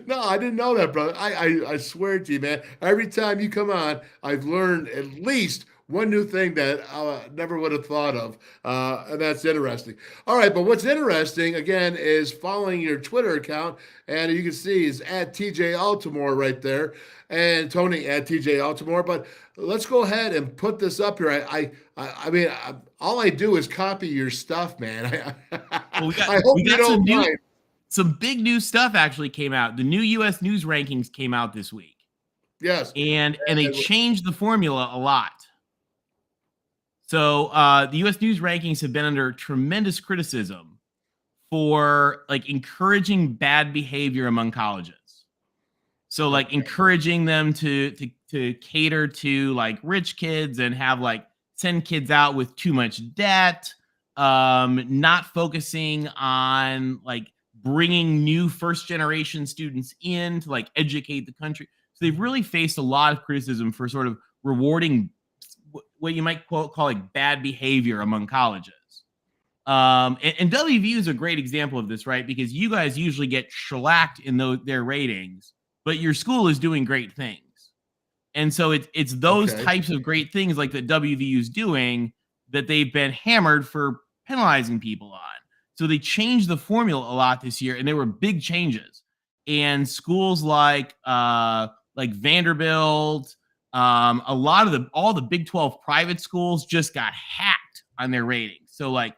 No, I didn't know that, brother. I swear to you, man. Every time you come on, I've learned at least one new thing that I never would have thought of, and that's interesting. All right, but what's interesting, again, is following your Twitter account, and you can see is at TJ Altimore right there, and Tony at TJ Altimore. But let's go ahead and put this up here. I mean, all I do is copy your stuff, man. I hope you don't mind. Some big new stuff actually came out. The new U.S. News rankings came out this week. Yes, and they changed the formula a lot. So the U.S. News rankings have been under tremendous criticism for encouraging bad behavior among colleges. So encouraging them to cater to rich kids and have send kids out with too much debt, not focusing on bringing new first generation students in to educate the country. So they've really faced a lot of criticism for sort of rewarding what you might call bad behavior among colleges. And WVU is a great example of this, right? Because you guys usually get shellacked in their ratings, but your school is doing great things. And so it's those types of great things that WVU is doing that they've been hammered for penalizing people on. So they changed the formula a lot this year, and there were big changes. And schools like Vanderbilt, all the Big 12 private schools just got hacked on their ratings. So like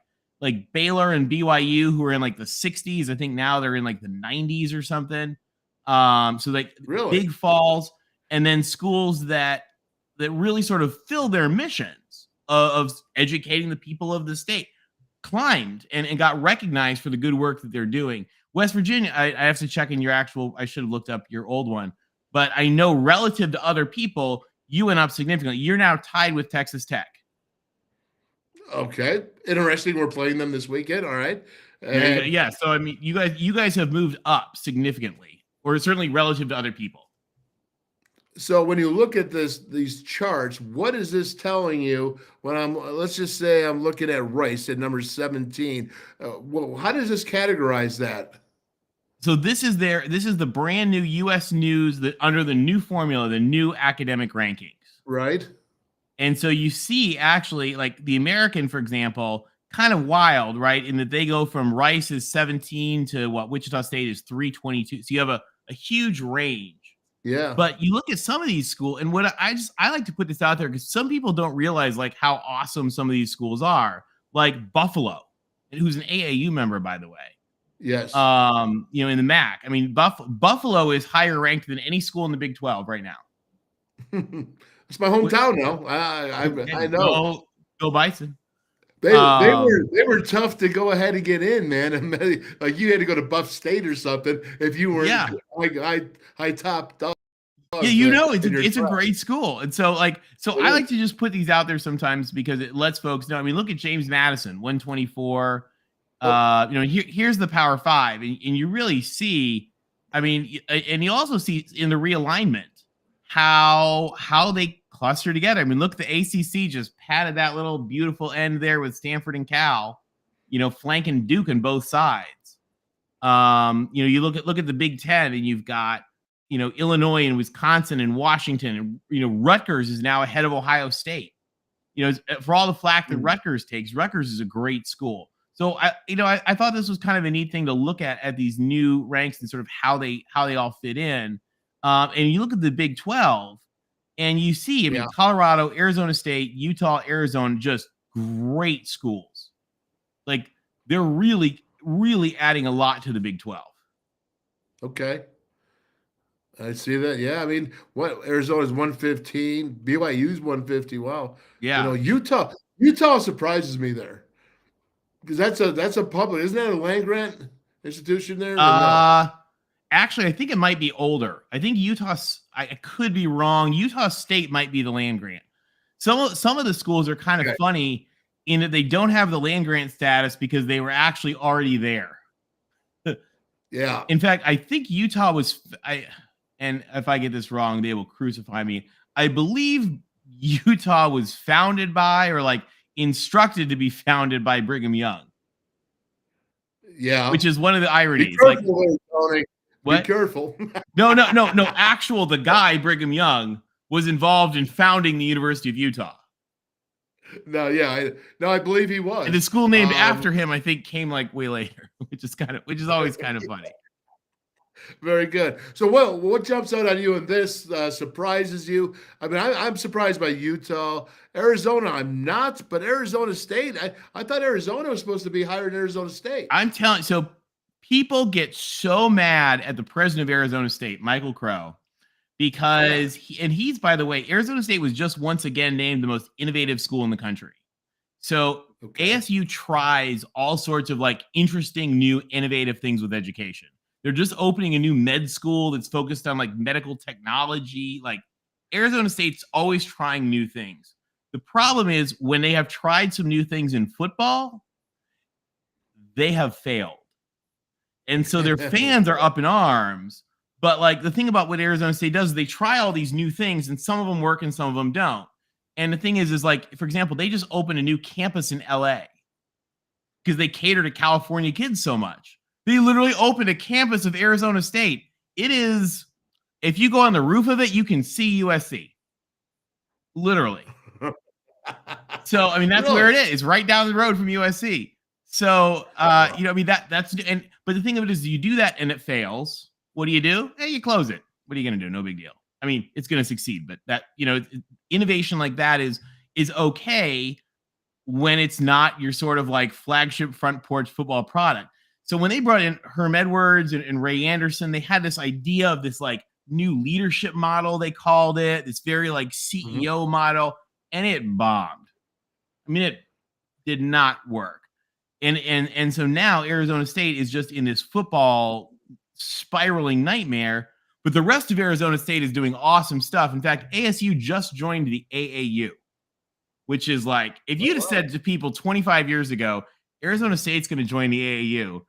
Baylor and BYU, who were in the 60s, I think now they're in the 90s or something. So really big falls, and then schools that really sort of fill their missions of educating the people of the state climbed and got recognized for the good work that they're doing. West Virginia, I have to check in I should have looked up your old one, but I know relative to other people, you went up significantly. You're now tied with Texas Tech. Okay. Interesting. We're playing them this weekend. All right. Yeah. So, I mean, you guys have moved up significantly, or certainly relative to other people. So when you look at these charts, what is this telling you when let's just say I'm looking at Rice at number 17. Well, how does this categorize that? So this is the brand new U.S. News under the new formula, the new academic rankings. Right. And so you see actually the American, for example, kind of wild, right? In that they go from Rice is 17 to Wichita State is 322. So you have a huge range. Yeah. But you look at some of these schools, and what I like to put this out there because some people don't realize how awesome some of these schools are, like Buffalo, who's an AAU member, by the way. Yes. In the MAC. I mean, Buffalo is higher ranked than any school in the Big 12 right now. It's my hometown now. I know. Go Bison. They were tough to go ahead and get in, man. And you had to go to Buff State or something if you were high top dog. Yeah, it's a great school. And so I like to just put these out there sometimes because it lets folks know. I mean, look at James Madison, 124. Here's the Power Five, and you really see, I mean, and you also see in the realignment how they cluster together. I mean, look, the ACC just patted that little beautiful end there with Stanford and Cal, flanking Duke on both sides. You look at the Big Ten, and you've got, Illinois and Wisconsin and Washington, and, Rutgers is now ahead of Ohio State. For all the flack that Rutgers takes, Rutgers is a great school. So I thought this was kind of a neat thing to look at these new ranks and sort of how they all fit in. And you look at the Big 12 and you see, Colorado, Arizona State, Utah, Arizona, just great schools. They're really, really adding a lot to the Big 12. Okay. I see that. Yeah. I mean, Arizona's 115, BYU's 150. Wow. Yeah. Utah surprises me there. Because that's a public, isn't that a land grant? institution there? Or no? Actually, I think it might be older. I think I could be wrong. Utah State might be the land grant. Some of the schools are kind of funny in that they don't have the land grant status because they were actually already there. Yeah. In fact, I think Utah was, and if I get this wrong, they will crucify me. I believe Utah was founded by, or like instructed to be founded by, Brigham Young. Yeah. Which is one of the ironies. Be careful, Tony. What? Be careful. No. Actual, the guy, Brigham Young, was involved in founding the University of Utah. No, yeah. I believe he was. And the school named after him, I think, came like way later, which is always kind of funny. Very good. So, what jumps out on you in this surprises you? I mean, I'm surprised by Utah. Arizona, I'm not, but Arizona State, I thought Arizona was supposed to be higher than Arizona State. I'm telling you, so people get so mad at the president of Arizona State, Michael Crow, because he's, by the way, Arizona State was just once again named the most innovative school in the country. So ASU tries all sorts of like interesting, new, innovative things with education. They're just opening a new med school that's focused on like medical technology. Like Arizona State's always trying new things. The problem is when they have tried some new things in football, they have failed. And so their fans are up in arms. But like the thing about what Arizona State does is they try all these new things and some of them work and some of them don't. And the thing is like, for example, they just opened a new campus in LA because they cater to California kids so much. They literally opened a campus of Arizona State. It is, if you go on the roof of it, you can see USC. Literally. So, I mean, that's where it is. It's right down the road from USC. So, I mean, but the thing of it is you do that and it fails. What do? Hey, you close it. What are you going to do? No big deal. I mean, it's going to succeed, but that, innovation like that is okay when it's not your sort of like flagship front porch football product. So when they brought in Herm Edwards and Ray Anderson, they had this idea of this like new leadership model, they called it, this very like CEO model, and it bombed. I mean, it did not work. And so now Arizona State is just in this football spiraling nightmare, but the rest of Arizona State is doing awesome stuff. In fact, ASU just joined the AAU, which is like, if you'd have said to people 25 years ago, Arizona State's going to join the AAU,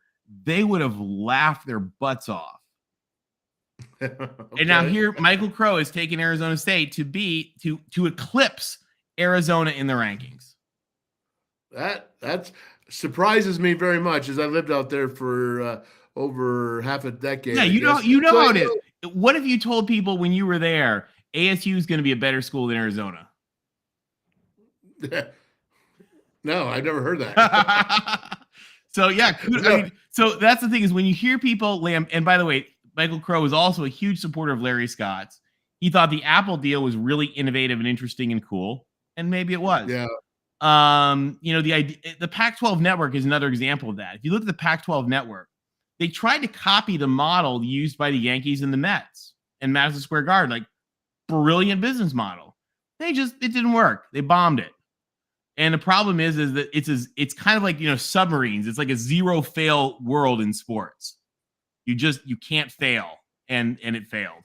they would have laughed their butts off. And now here, Michael Crow is taking Arizona State to eclipse Arizona in the rankings. That surprises me very much, as I lived out there for over half a decade. Yeah, you know how it is. What if you told people when you were there, ASU is going to be a better school than Arizona? No, I've never heard that. So yeah, I mean, so that's the thing is when you hear people, and by the way, Michael Crow is also a huge supporter of Larry Scott's. He thought the Apple deal was really innovative and interesting and cool, and maybe it was. Yeah. The idea, the Pac-12 network is another example of that. If you look at the Pac-12 network, they tried to copy the model used by the Yankees and the Mets and Madison Square Garden, like brilliant business model. It didn't work. They bombed it. And the problem is that it's kind of like, submarines. It's like a zero fail world in sports. You can't fail. And it failed.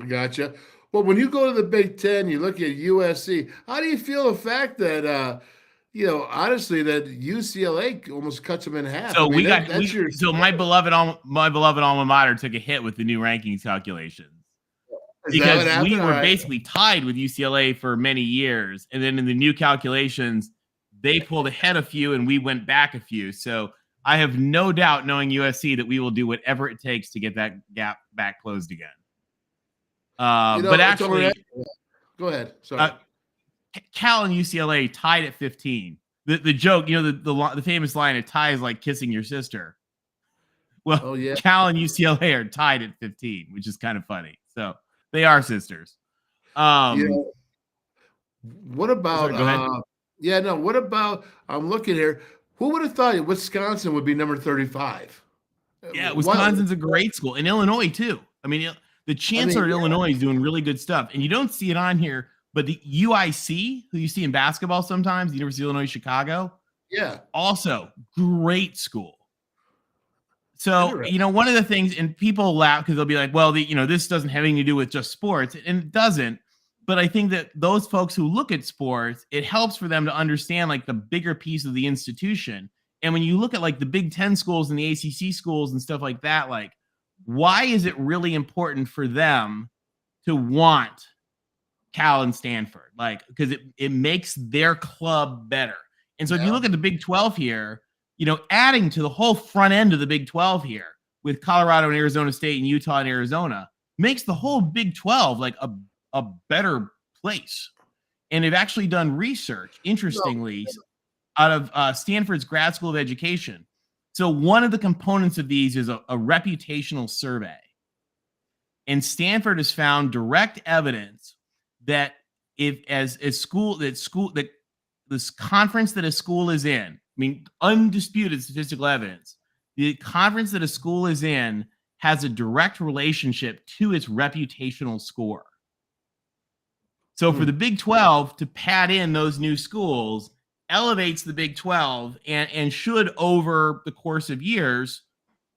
Gotcha. Well, when you go to the Big Ten, you look at USC. How do you feel the fact that, honestly, that UCLA almost cuts them in half? So my beloved alma mater took a hit with the new rankings calculations. Because we were basically tied with UCLA for many years. And then in the new calculations, they pulled ahead a few and we went back a few. So I have no doubt, knowing USC, that we will do whatever it takes to get that gap back closed again. But actually, go ahead. Sorry. Cal and UCLA tied at 15. The joke, the famous line, "A tie is like kissing your sister." Well, Cal and UCLA are tied at 15, which is kind of funny. So they are sisters. What about? Sorry, go ahead. What about? I'm looking here. Who would have thought Wisconsin would be number 35? Yeah, Wisconsin's a great school, and Illinois too. I mean, the chancellor of Illinois is doing really good stuff, and you don't see it on here. But the UIC, who you see in basketball sometimes, the University of Illinois Chicago, yeah, also great school. So, one of the things, and people laugh because they'll be like, well, this doesn't have anything to do with just sports, and it doesn't. But I think that those folks who look at sports, it helps for them to understand like the bigger piece of the institution. And when you look at like the Big Ten schools and the ACC schools and stuff like that, like, why is it really important for them to want Cal and Stanford? Like, because it makes their club better. And so if you look at the Big 12 here, adding to the whole front end of the Big 12 here with Colorado and Arizona State and Utah and Arizona makes the whole Big 12 like a better place. And they've actually done research, interestingly, out of Stanford's Grad School of Education. So one of the components of these is a reputational survey. And Stanford has found direct evidence that this conference that a school is in, undisputed statistical evidence, the conference that a school is in has a direct relationship to its reputational score. So for the Big 12 to pad in those new schools elevates the Big 12 and should, over the course of years,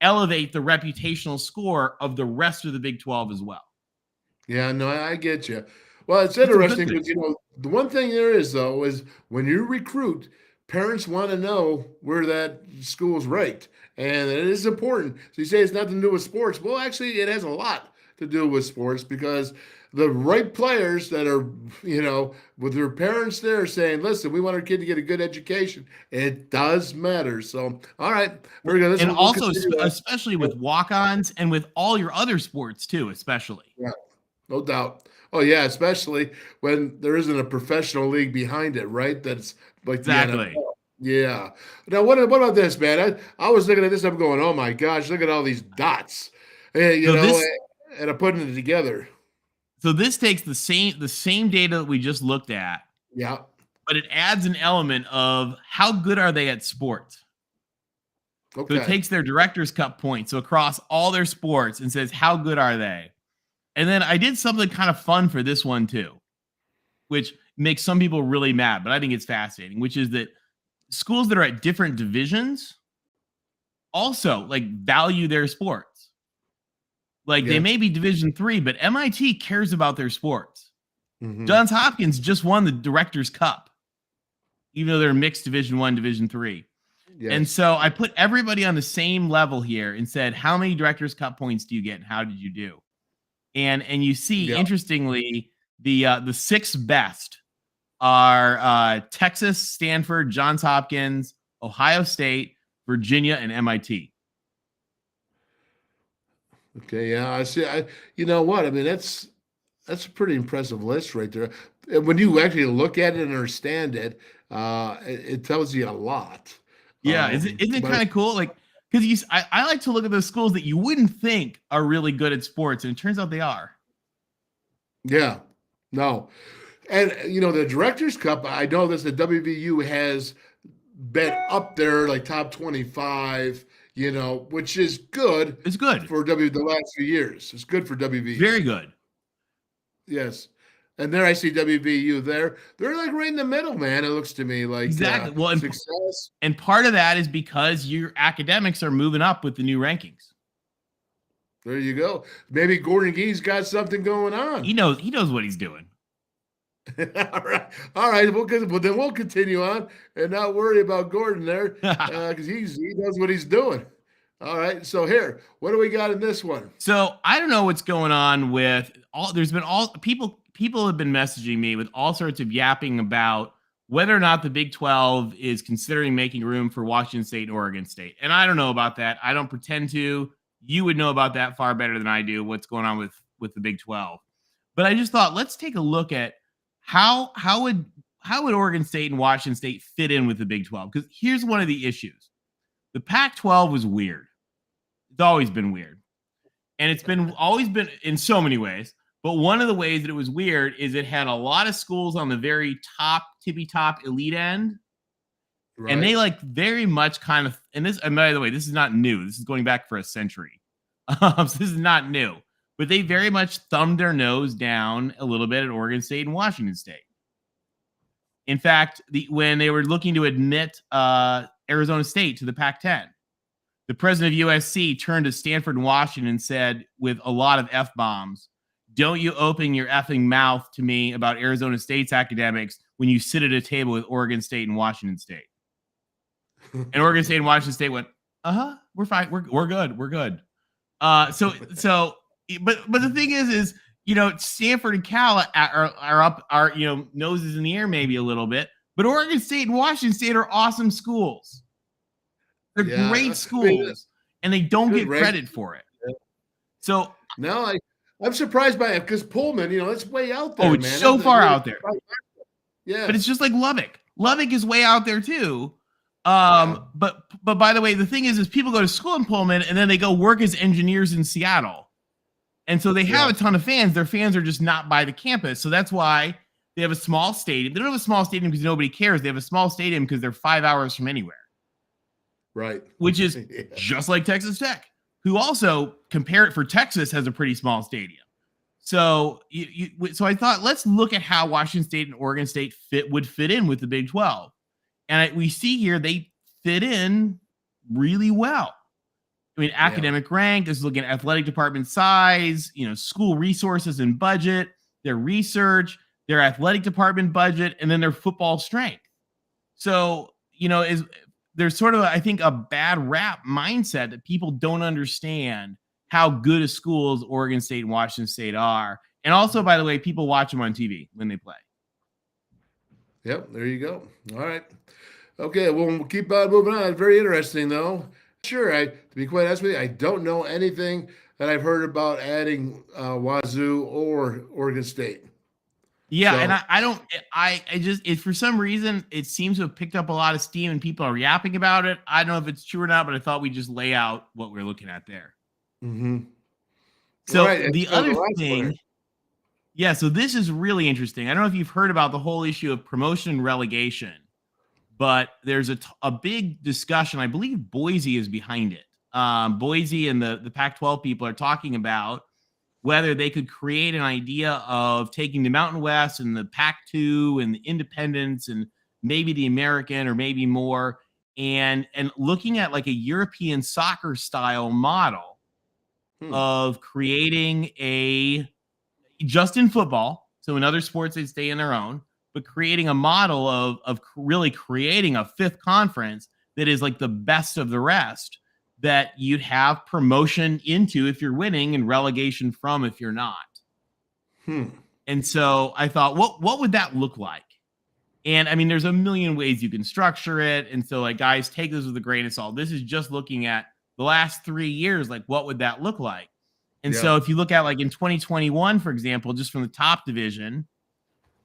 elevate the reputational score of the rest of the Big 12 as well. Yeah, no, I get you. Well, it's interesting because, the one thing there is, though, is when you recruit, parents want to know where that school's ranked. And it is important. So you say it's nothing to do with sports. Well, actually, it has a lot to do with sports because the right players that are, with their parents there saying, listen, we want our kid to get a good education. It does matter. So, all right. We're going to And also, especially with walk-ons and with all your other sports, too, especially. Yeah, no doubt. Oh, yeah, especially when there isn't a professional league behind it, right? That's like exactly. The NFL. Yeah. Now, what about this, man? I was looking at this. I'm going, oh, my gosh, look at all these dots. And I'm putting it together. So this takes the same data that we just looked at. Yeah. But it adds an element of how good are they at sports. Okay. So it takes their Director's Cup points, so across all their sports, and says, how good are they? And then I did something kind of fun for this one too, which makes some people really mad, but I think it's fascinating, which is that schools that are at different divisions also like value their sports. Like they may be Division III, but MIT cares about their sports. Mm-hmm. Johns Hopkins just won the Director's Cup, even though they're mixed Division I, Division III. Yes. And so I put everybody on the same level here and said, how many Director's Cup points do you get and how did you do? And you see, interestingly, the six best are Texas, Stanford, Johns Hopkins, Ohio State, Virginia, and MIT. Okay, yeah, I see. You know what? I mean, that's a pretty impressive list right there. And when you actually look at it and understand it, it tells you a lot. Yeah, isn't it kind of cool? Like, because I like to look at those schools that you wouldn't think are really good at sports, and it turns out they are. Yeah, no, and the Director's Cup. I know this. The WVU has been up there, like top 25. Which is good. It's good for the last few years. It's good for WVU. Very good. Yes. And there I see WVU there. They're like right in the middle, man. It looks to me like exactly. Well, success. And part of that is because your academics are moving up with the new rankings. There you go. Maybe Gordon Gee's got something going on. He knows what he's doing. All right. Well, then we'll continue on and not worry about Gordon there because he knows what he's doing. All right. So here, what do we got in this one? So I don't know what's going on with all. There's been people have been messaging me with all sorts of yapping about whether or not the Big 12 is considering making room for Washington State and Oregon State. And I don't know about that. I don't pretend to. You would know about that far better than I do. What's going on with the Big 12? But I just thought let's take a look at. How would Oregon State and Washington State fit in with the Big 12? Because here's one of the issues. The Pac-12 was weird. It's always been weird. And it's always been in so many ways. But one of the ways that it was weird is it had a lot of schools on the very tippy top elite end. Right. And they like very much kind of, and by the way, this is not new. This is going back for a century. So this is not new. But they very much thumbed their nose down a little bit at Oregon State and Washington State. In fact, when they were looking to admit Arizona State to the Pac-10, the president of USC turned to Stanford and Washington and said, with a lot of F-bombs, don't you open your effing mouth to me about Arizona State's academics when you sit at a table with Oregon State and Washington State. And Oregon State and Washington State went, we're fine. We're good. We're good. But the thing is, Stanford and Cal are up, noses in the air maybe a little bit, but Oregon State and Washington State are awesome schools. They're great schools, and they don't get credit for it. Yeah. So no, I'm surprised by it because Pullman, it's way out there. Oh, it's man. So far out there. Yeah, but it's just like Lubbock. Lubbock is way out there too. But by the way, the thing is people go to school in Pullman and then they go work as engineers in Seattle, and so they have a ton of fans. Their fans are just not by the campus, so that's why they have a small stadium. They don't have a small stadium because nobody cares. They have a small stadium because they're 5 hours from anywhere. Right. Which is just like Texas Tech, who also, compare it for Texas, has a pretty small stadium. So so I thought, let's look at how Washington State and Oregon State would fit in with the Big 12. And we see here they fit in really well. I mean, academic rank, this is looking at athletic department size, school resources and budget, their research, their athletic department budget, and then their football strength. So, there's sort of, I think, a bad rap mindset that people don't understand how good a schools Oregon State and Washington State are. And also, by the way, people watch them on TV when they play. Yep, there you go. All right. Okay, well, we'll keep moving on. Very interesting, though. Sure, to be quite honest with you, I don't know anything that I've heard about adding Wazoo or Oregon State. Yeah, so, and I just for some reason it seems to have picked up a lot of steam and people are yapping about it. I don't know if it's true or not, but I thought we'd just lay out what we're looking at there. Mm-hmm. So the other thing, so this is really interesting. I don't know if you've heard about the whole issue of promotion and relegation, but there's a big discussion. I believe Boise is behind it. Boise and the Pac-12 people are talking about whether they could create an idea of taking the Mountain West and the Pac-2 and the Independents and maybe the American or maybe more, and looking at like a European soccer style model of creating just in football. So in other sports, they stay in their own, but creating a model of really creating a fifth conference that is like the best of the rest, that you'd have promotion into if you're winning and relegation from if you're not. And so I thought, what would that look like? And I mean, there's a million ways you can structure it. And so like, guys, take this with a grain of salt. This is just looking at the last 3 years. Like, what would that look like? And so if you look at like in 2021, for example, just from the top division,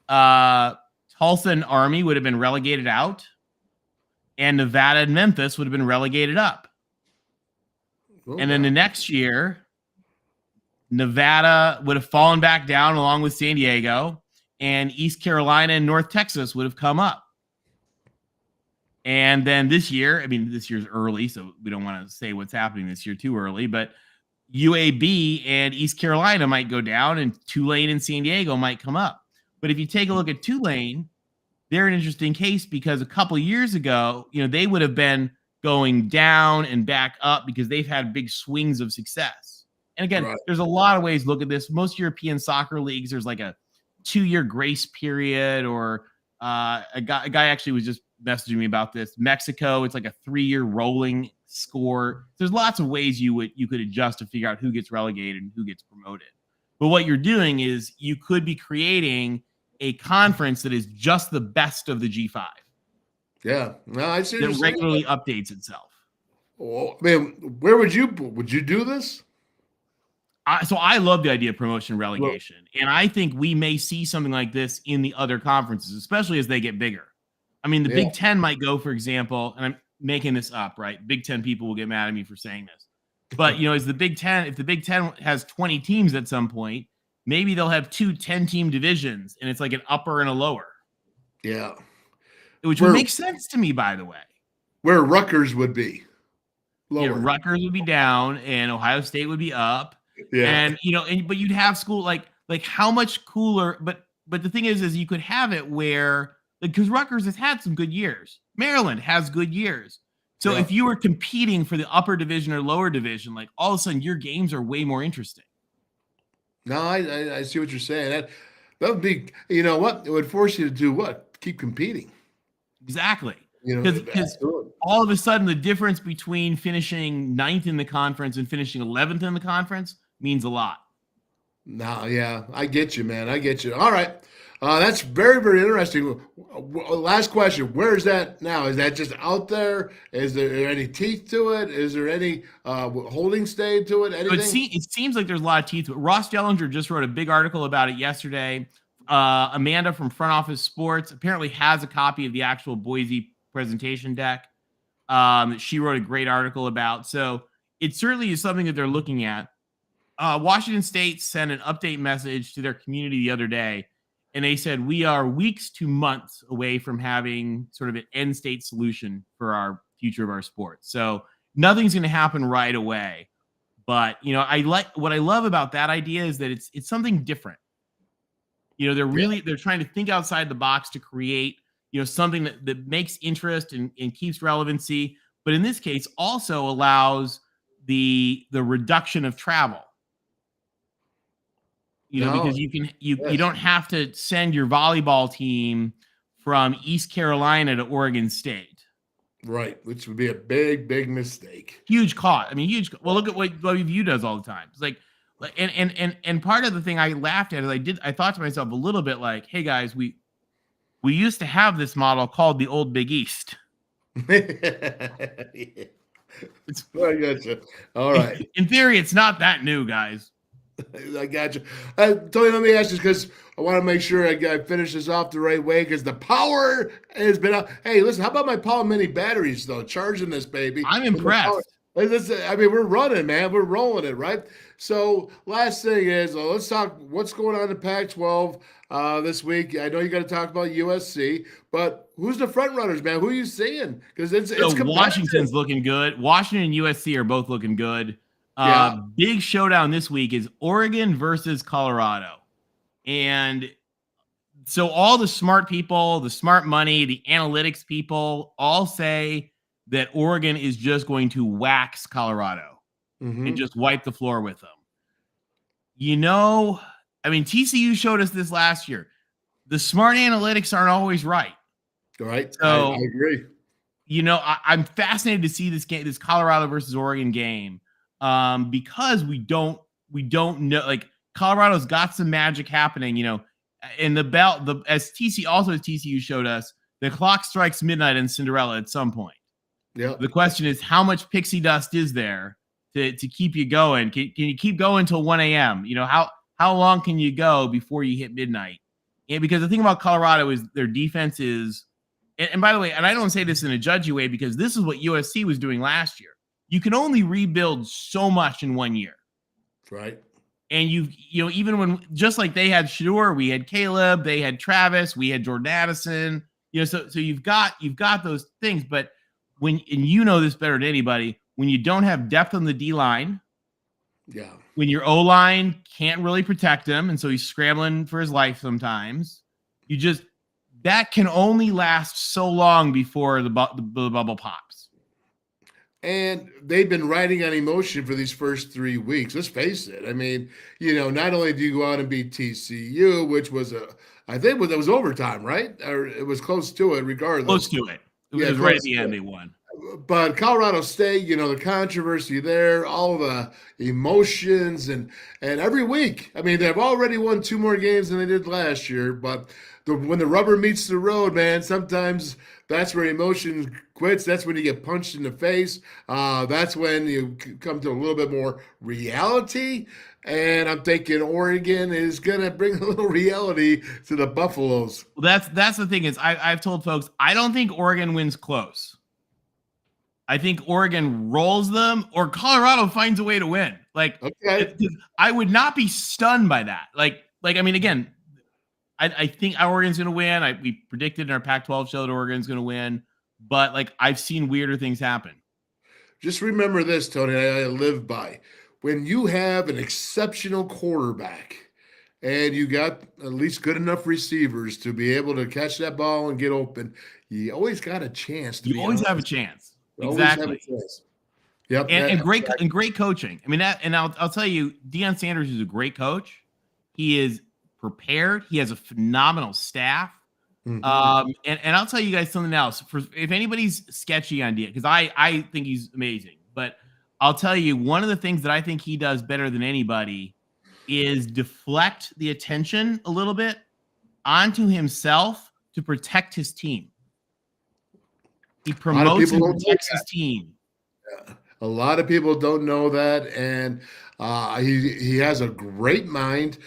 Tulsa and Army would have been relegated out, and Nevada and Memphis would have been relegated up. And then the next year, Nevada would have fallen back down along with San Diego, and East Carolina and North Texas would have come up. And then this year, I mean, this year's early, so we don't want to say what's happening this year too early, but UAB and East Carolina might go down, and Tulane and San Diego might come up. But if you take a look at Tulane, they're an interesting case because a couple years ago, they would have been going down and back up because they've had big swings of success. And again, there's a lot of ways to look at this. Most European soccer leagues, there's like a 2-year grace period, or a guy actually was just messaging me about this. Mexico, it's like a 3-year rolling score. There's lots of ways you could adjust to figure out who gets relegated and who gets promoted. But what you're doing is you could be creating a conference that is just the best of the G5. Yeah, no, I see. That regularly updates itself. Oh, man, where would you do this? So I love the idea of promotion relegation, and I think we may see something like this in the other conferences, especially as they get bigger. I mean, the Big Ten might go, for example, and I'm making this up, right? Big Ten people will get mad at me for saying this, but as the Big Ten, if the Big Ten has 20 teams at some point, maybe they'll have 2 10-team divisions, and it's like an upper and a lower. Yeah. Which would make sense to me, by the way. Where Rutgers would be lower. Yeah, Rutgers would be down, and Ohio State would be up. Yeah. And but you'd have school like how much cooler. But the thing is you could have it where, because Rutgers has had some good years. Maryland has good years. So Yeah. if you were competing for the upper division or lower division, like all of a sudden your games are way more interesting. No, I see what you're saying. That would be, you know what? It would force you to do what? Keep competing. Exactly. You know, Because absolutely. all of a sudden the difference between finishing 9th in the conference and finishing 11th in the conference means a lot. No, yeah, I get you, man. I get you. All right. That's very, very interesting. Last question. Where is that now? Is that just out there? Is there any teeth to it? Is there any holding stay to it? So Anything? it seems like there's a lot of teeth. Ross Dellinger just wrote a big article about it yesterday. Amanda from Front Office Sports apparently has a copy of the actual Boise presentation deck. She wrote a great article about. So it certainly is something that they're looking at. Washington State sent an update message to their community the other day, and they said, we are weeks to months away from having sort of an end state solution for our future of our sport. So nothing's going to happen right away. But, you know, what I love about that idea is that it's something different. You know, they're trying to think outside the box to create, you know, something that makes interest and keeps relevancy. But in this case, also allows the reduction of travel. You know, because you don't have to send your volleyball team from East Carolina to Oregon State. Right, which would be a big, big mistake. Huge cost. I mean, huge. Well, look at what WVU does all the time. It's like, and part of the thing I laughed at is I thought to myself a little bit like, hey guys, we used to have this model called the Old Big East. I got you. All right. In theory, it's not that new, guys. I got you. Tony, let me ask you because I want to make sure I finish this off the right way because the power has been out. Hey, listen, how about my Power Mini batteries, though? Charging this baby. I'm impressed. I mean, we're running, man. We're rolling it, right? So, last thing is, let's talk what's going on in Pac-12 this week. I know you got to talk about USC, but who's the front runners, man? Who are you seeing? Because it's Washington's looking good. Washington and USC are both looking good. Big showdown this week is Oregon versus Colorado. And so all the smart people, the smart money, the analytics people all say that Oregon is just going to wax Colorado and just wipe the floor with them. You know, I mean, TCU showed us this last year. The smart analytics aren't always right. Right. So, I agree. You know, I'm fascinated to see this game, this Colorado versus Oregon game. Because we don't know, like Colorado's got some magic happening, you know, in as TCU showed us, the clock strikes midnight in Cinderella at some point. Yeah. The question is, how much pixie dust is there to keep you going? Can you keep going till 1 a.m.? You know, how long can you go before you hit midnight? And because the thing about Colorado is their defense is, and by the way, and I don't say this in a judgy way because this is what USC was doing last year. You can only rebuild so much in 1 year. Right. And you know, even when, just like they had Shador, we had Caleb, they had Travis, we had Jordan Addison, you know, so you've got those things, but and you know this better than anybody, when you don't have depth on the D line, yeah, when your O line can't really protect him, and so he's scrambling for his life sometimes, that can only last so long before the bubble pops. And they've been riding on emotion for these first 3 weeks. Let's face it. I mean, you know, not only do you go out and beat TCU, which was I think that was overtime, right? Or it was close to it, regardless. Close to it. It was right at the end they won. But Colorado State, you know, the controversy there, all the emotions, and every week. I mean, they've already won 2 more games than they did last year. But when the rubber meets the road, man, sometimes that's where emotion quits. That's when you get punched in the face. That's when you come to a little bit more reality. And I'm thinking Oregon is going to bring a little reality to the Buffaloes. Well, that's the thing is I've told folks, I don't think Oregon wins close. I think Oregon rolls them or Colorado finds a way to win. Like, okay. I would not be stunned by that. Like, I mean, again, I think Oregon's going to win. We predicted in our Pac-12 show that Oregon's going to win, but like I've seen weirder things happen. Just remember this, Tony, I live by. When you have an exceptional quarterback and you got at least good enough receivers to be able to catch that ball and get open, you always got a chance. You always have a chance. Always have a Exactly. choice. Yep. And great coaching. I mean that, and I'll tell you, Deion Sanders is a great coach. He is prepared. He has a phenomenal staff. Mhm. And I'll tell you guys something else. If anybody's sketchy on Deion, because I think he's amazing, but I'll tell you one of the things that I think he does better than anybody is deflect the attention a little bit onto himself to protect his team. He promotes and protects his team. A lot of people don't know that, and he has a great mind.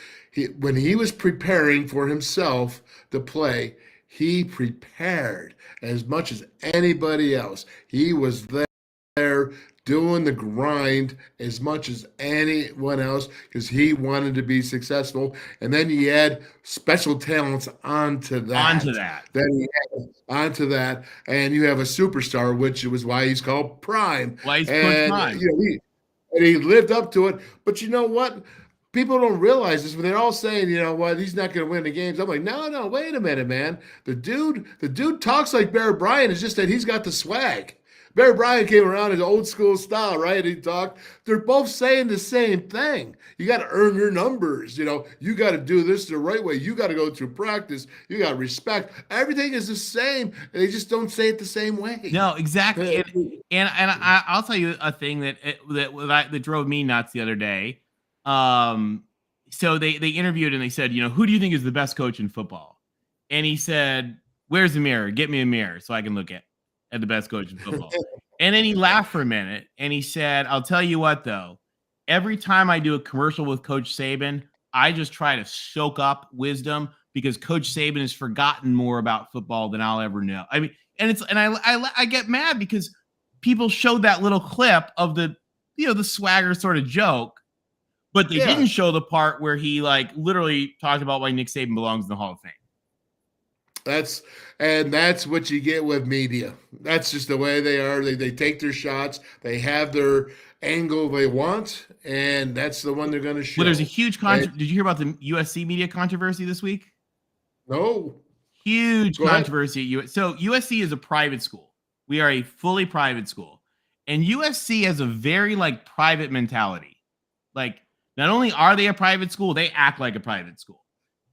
When he was preparing for himself to play, he prepared as much as anybody else. He was there doing the grind as much as anyone else because he wanted to be successful. And then you add special talents onto that. Then you add onto that, and you have a superstar, which was why he's called Prime. Why he's called Prime. He lived up to it. But you know what? People don't realize this, but they're all saying, you know what, he's not going to win the games. I'm like, no, wait a minute, man. The dude talks like Bear Bryant. It's just that he's got the swag. Bear Bryant came around his old school style, right? He talked. They're both saying the same thing. You got to earn your numbers. You know, you got to do this the right way. You got to go through practice. You got to respect. Everything is the same. They just don't say it the same way. No, exactly. And I'll tell you a thing that drove me nuts the other day. So they interviewed and they said, you know, who do you think is the best coach in football? And he said, where's the mirror? Get me a mirror so I can look at the best coach in football. And then he laughed for a minute and he said, I'll tell you what, though, every time I do a commercial with Coach Saban, I just try to soak up wisdom because Coach Saban has forgotten more about football than I'll ever know. I mean, and I get mad because people showed that little clip of the swagger sort of joke, but they didn't show the part where he like literally talked about why Nick Saban belongs in the Hall of Fame. That's what you get with media. That's just the way they are. They take their shots. They have their angle they want, and that's the one they're going to show. Well, there's a huge did you hear about the USC media controversy this week? No. Huge controversy at So USC is a private school. We are a fully private school. And USC has a very like private mentality. Like not only are they a private school, they act like a private school.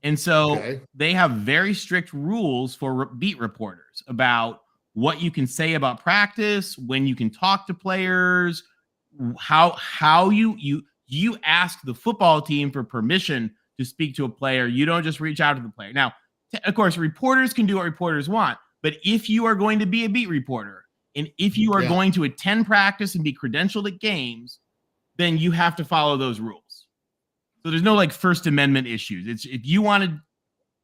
And so they have very strict rules for beat reporters about what you can say about practice, when you can talk to players, how you ask the football team for permission to speak to a player. You don't just reach out to the player. Now, of course, reporters can do what reporters want, but if you are going to be a beat reporter and if you are going to attend practice and be credentialed at games, then you have to follow those rules. So there's no like First Amendment issues. It's if you want to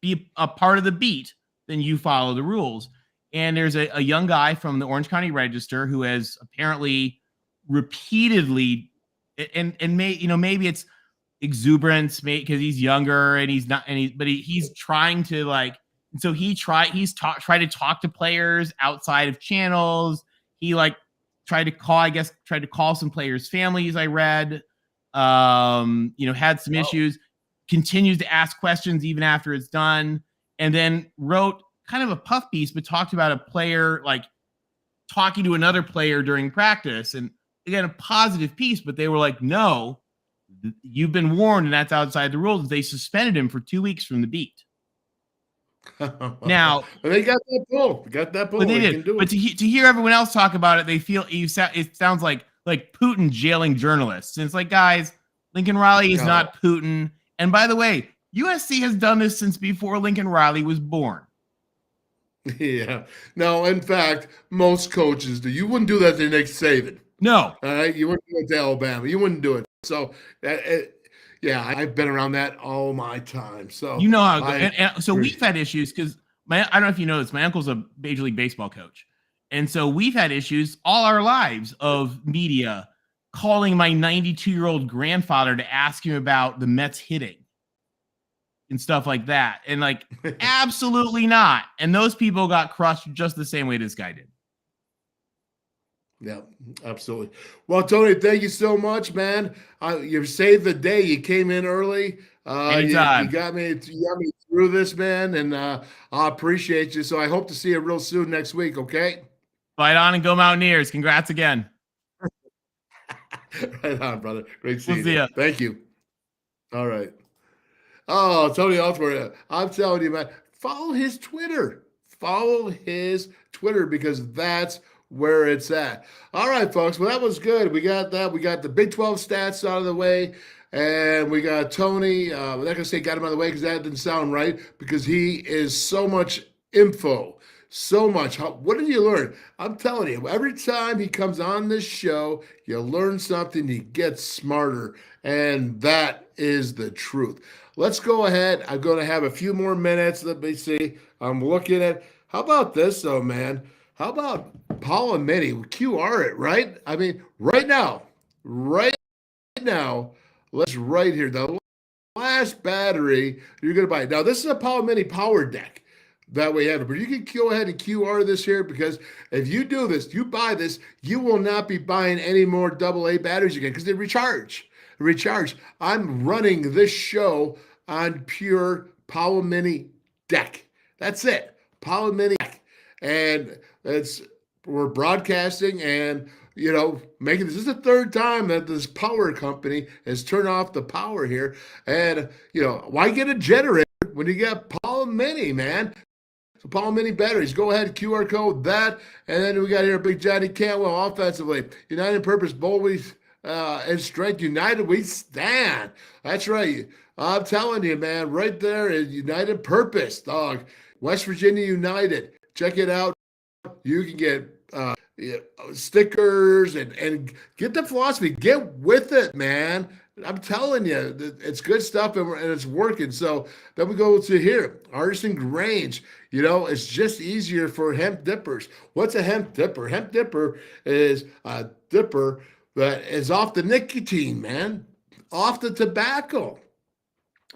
be a part of the beat, then you follow the rules. And there's a young guy from the Orange County Register who has apparently repeatedly, and maybe it's exuberance, because he's younger and he's not, but he's trying to like. And so tried to talk to players outside of channels. He like tried to call some players' families. I read. Had some issues, continues to ask questions even after it's done, and then wrote kind of a puff piece, but talked about a player like talking to another player during practice. And again, a positive piece, but they were like, no, you've been warned and that's outside the rules. They suspended him for 2 weeks from the beat. Now they got that pull. But they did. But to hear everyone else talk about it, they feel it sounds like Putin jailing journalists. And it's like, guys, Lincoln Riley is not Putin. And by the way, USC has done this since before Lincoln Riley was born. Yeah. No, in fact, most coaches do. You wouldn't do that to Nick Saban. No. All right? You wouldn't do it to Alabama. You wouldn't do it. So, I've been around that all my time. So you know how. And so we've had issues because I don't know if you know this. My uncle's a Major League Baseball coach. And so we've had issues all our lives of media calling my 92-year-old grandfather to ask him about the Mets hitting and stuff like that. And like, absolutely not. And those people got crushed just the same way this guy did. Yeah, absolutely. Well, Tony, thank you so much, man. You saved the day. You came in early. Anytime. You got me through this, man, and I appreciate you. So I hope to see you real soon next week, okay? Fight on and go Mountaineers. Congrats again. Right on, brother. Great seeing We'll see you. ya. Thank you. All right. Oh, Tony Altimore. I'm telling you, man, follow his Twitter. Follow his Twitter because that's where it's at. All right, folks. Well, that was good. We got that. We got the Big 12 stats out of the way. And we got Tony. We're not going to say got him out of the way because that didn't sound right because he is so much info. So much. What did you learn? I'm telling you, every time he comes on this show, you learn something, you get smarter, and that is the truth. Let's go ahead. I'm going to have a few more minutes. Let me see. I'm looking at, how about this, though, man? How about Paul and Minnie? QR it, right? I mean, right now, let's right here. The last battery you're going to buy. Now, this is a Paul and Minnie power deck that we have it, but you can go ahead and QR this here because if you do this, you buy this, you will not be buying any more AA batteries again because they recharge. I'm running this show on pure Power Mini deck. That's it. Power Mini deck. And we're broadcasting and making this is the third time that this power company has turned off the power here. And why get a generator when you got Power Mini, man? So Paul Mini batteries, go ahead, QR code that. And then we got here Big Johnny Cantwell offensively. United in purpose, boldly and strength. United we stand. That's right. I'm telling you, man, right there is United purpose, dog. West Virginia United. Check it out. You can get stickers and get the philosophy. Get with it, man. I'm telling you, it's good stuff and it's working. So then we go to here, Artisan Grange. It's just easier for hemp dippers. What's a hemp dipper? Hemp dipper is a dipper that is off the nicotine, man, off the tobacco.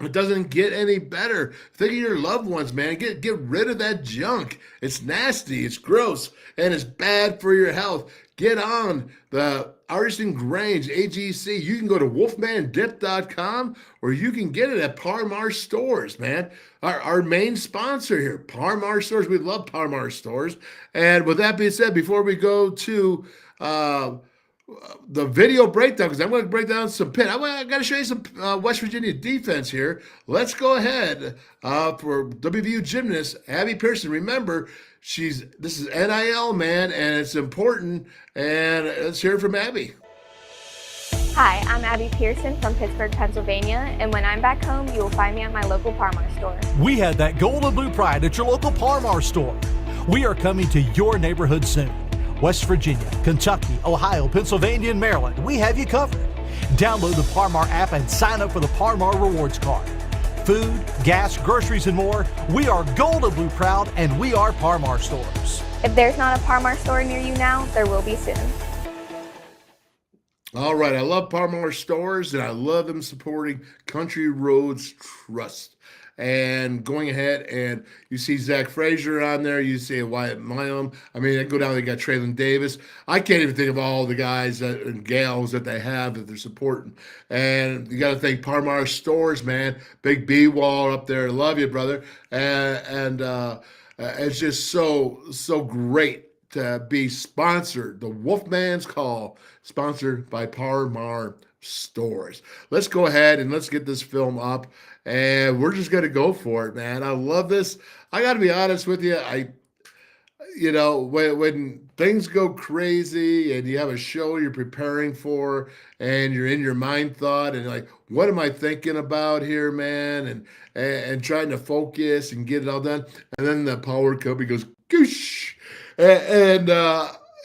It doesn't get any better. Think of your loved ones, man. Get rid of that junk. It's nasty, it's gross, and it's bad for your health. Get on the Artisan Grange AGC. You can go to wolfmandip.com or you can get it at Parmar Stores, man. Our main sponsor here, Parmar Stores. We love Parmar Stores. And with that being said, before we go to the video breakdown, because I'm going to break down some Pitt. I got to show you some West Virginia defense here. Let's go ahead for WVU gymnast Abby Pearson. Remember, this is NIL, man, and it's important. And let's hear it from Abby. Hi, I'm Abby Pearson from Pittsburgh, Pennsylvania, and when I'm back home, you will find me at my local Parmar store. We had that gold and blue pride at your local Parmar store. We are coming to your neighborhood soon. West Virginia, Kentucky, Ohio, Pennsylvania, and Maryland, we have you covered. Download the Parmar app and sign up for the Parmar Rewards Card. Food, gas, groceries, and more, we are gold and blue proud, and we are Parmar Stores. If there's not a Parmar store near you now, there will be soon. All right, I love Parmar Stores, and I love them supporting Country Roads Trust. And going ahead, and you see Zach Frazier on there. You see Wyatt Milum. I mean, they go down. They got Traylon Davis. I can't even think of all the guys and gals that they have that they're supporting. And you got to thank Parmar Stores, man. Big B Wall up there. Love you, brother. And it's just so great to be sponsored. The WolfMan's Call, sponsored by Parmar Stores. Let's go ahead and let's get this film up. And we're just going to go for it, man. I love this. I got to be honest with you. When things go crazy and you have a show you're preparing for and you're in your mind thought and like, what am I thinking about here, man? And trying to focus and get it all done. And then the power company goes, goosh.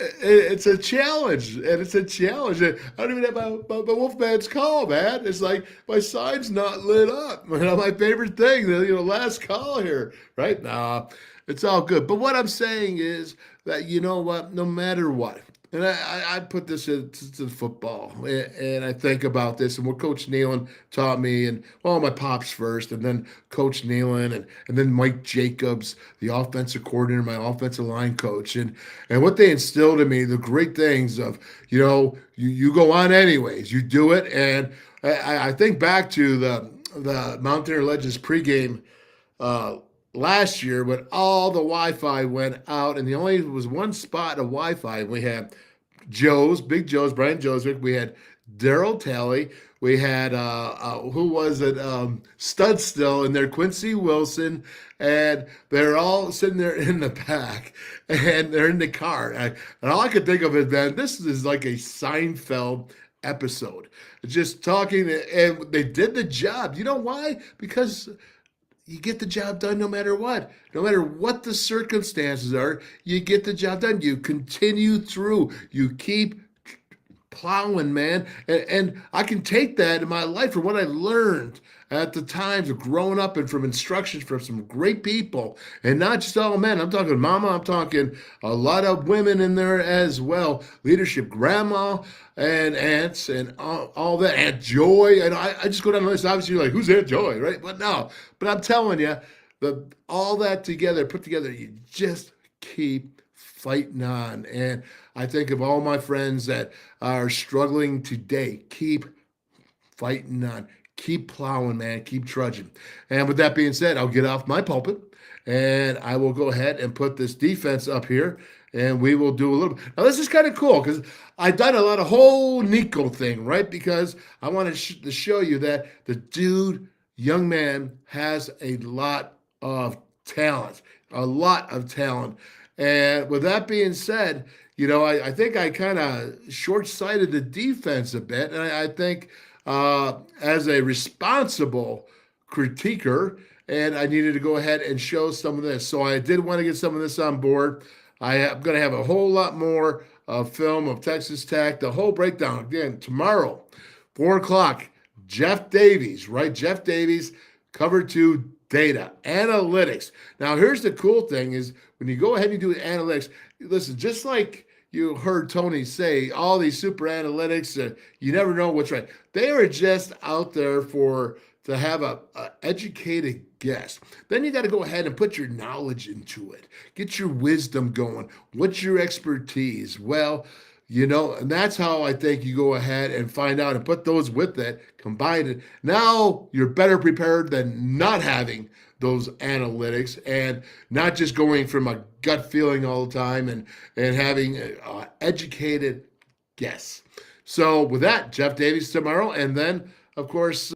It's a challenge, and it's a challenge. I don't even have my WolfMan's Call, man. It's like my sign's not lit up. My favorite thing, last call here, right? Nah, it's all good. But what I'm saying is that, you know what, no matter what, and I put this into football, and I think about this, and what Coach Nealon taught me, and my pops first, and then Coach Nealon, and then Mike Jacobs, the offensive coordinator, my offensive line coach, and what they instilled in me, the great things of, you go on anyways, you do it, and I think back to the Mountaineer Legends pregame last year when all the Wi-Fi went out, and the only was one spot of Wi-Fi. We had Big Joe's, Brian Joswick. We had Daryl Talley. We had who was it? Stud Still in there, Quincy Wilson, and they're all sitting there in the back, and they're in the car. And all I could think of is, man, this is like a Seinfeld episode. Just talking, and they did the job. You know why? Because you get the job done no matter what. No matter what the circumstances are, you get the job done. You continue through. You keep plowing, man. And I can take that in my life from what I learned at the times of growing up and from instructions from some great people. And not just all men. I'm talking mama. I'm talking a lot of women in there as well. Leadership, grandma and aunts and all that. Aunt Joy. And I just go down the list. Obviously, you're like, who's Aunt Joy, right? But no. But I'm telling you, all that together, put together, you just keep fighting on. And I think of all my friends that are struggling today, keep fighting on, keep plowing, man, keep trudging. And with that being said, I'll get off my pulpit and I will go ahead and put this defense up here and we will do a little. Now, this is kind of cool because I've done a lot of whole Nico thing, right? Because I wanted to show you that the young man, has a lot of talent, And with that being said, I think I kind of short-sighted the defense a bit. And I think as a responsible critiquer, and I needed to go ahead and show some of this. So I did want to get some of this on board. I'm going to have a whole lot more film of Texas Tech, the whole breakdown. Again, tomorrow, 4 o'clock, Jeff Davies, right? Jeff Davies, cover 2 data, analytics. Now, here's the cool thing is when you go ahead and do analytics, listen, just like you heard Tony say, all these super analytics, you never know what's right. They are just out there to have a educated guess. Then you got to go ahead and put your knowledge into it. Get your wisdom going. What's your expertise? Well, and that's how I think you go ahead and find out and put those with it, combine it. Now you're better prepared than not having those analytics and not just going from a gut feeling all the time and having an educated guess. So with that, Jeff Davies tomorrow, and then, of course,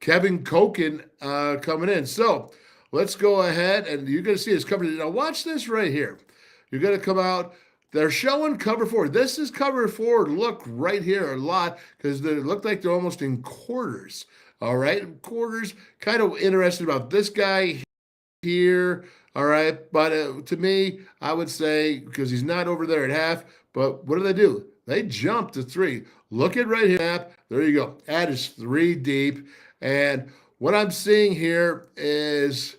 Kevin Koken coming in. So let's go ahead, and you're going to see this cover. Now watch this right here. You're going to come out. They're showing cover 4. This is cover 4. Look right here a lot because they look like they're almost in quarters. All right, quarters. Kind of interested about this guy here. All right, but to me, I would say because he's not over there at half. But what do? They jump to 3. Look at right here. There you go. That is 3 deep. And what I'm seeing here is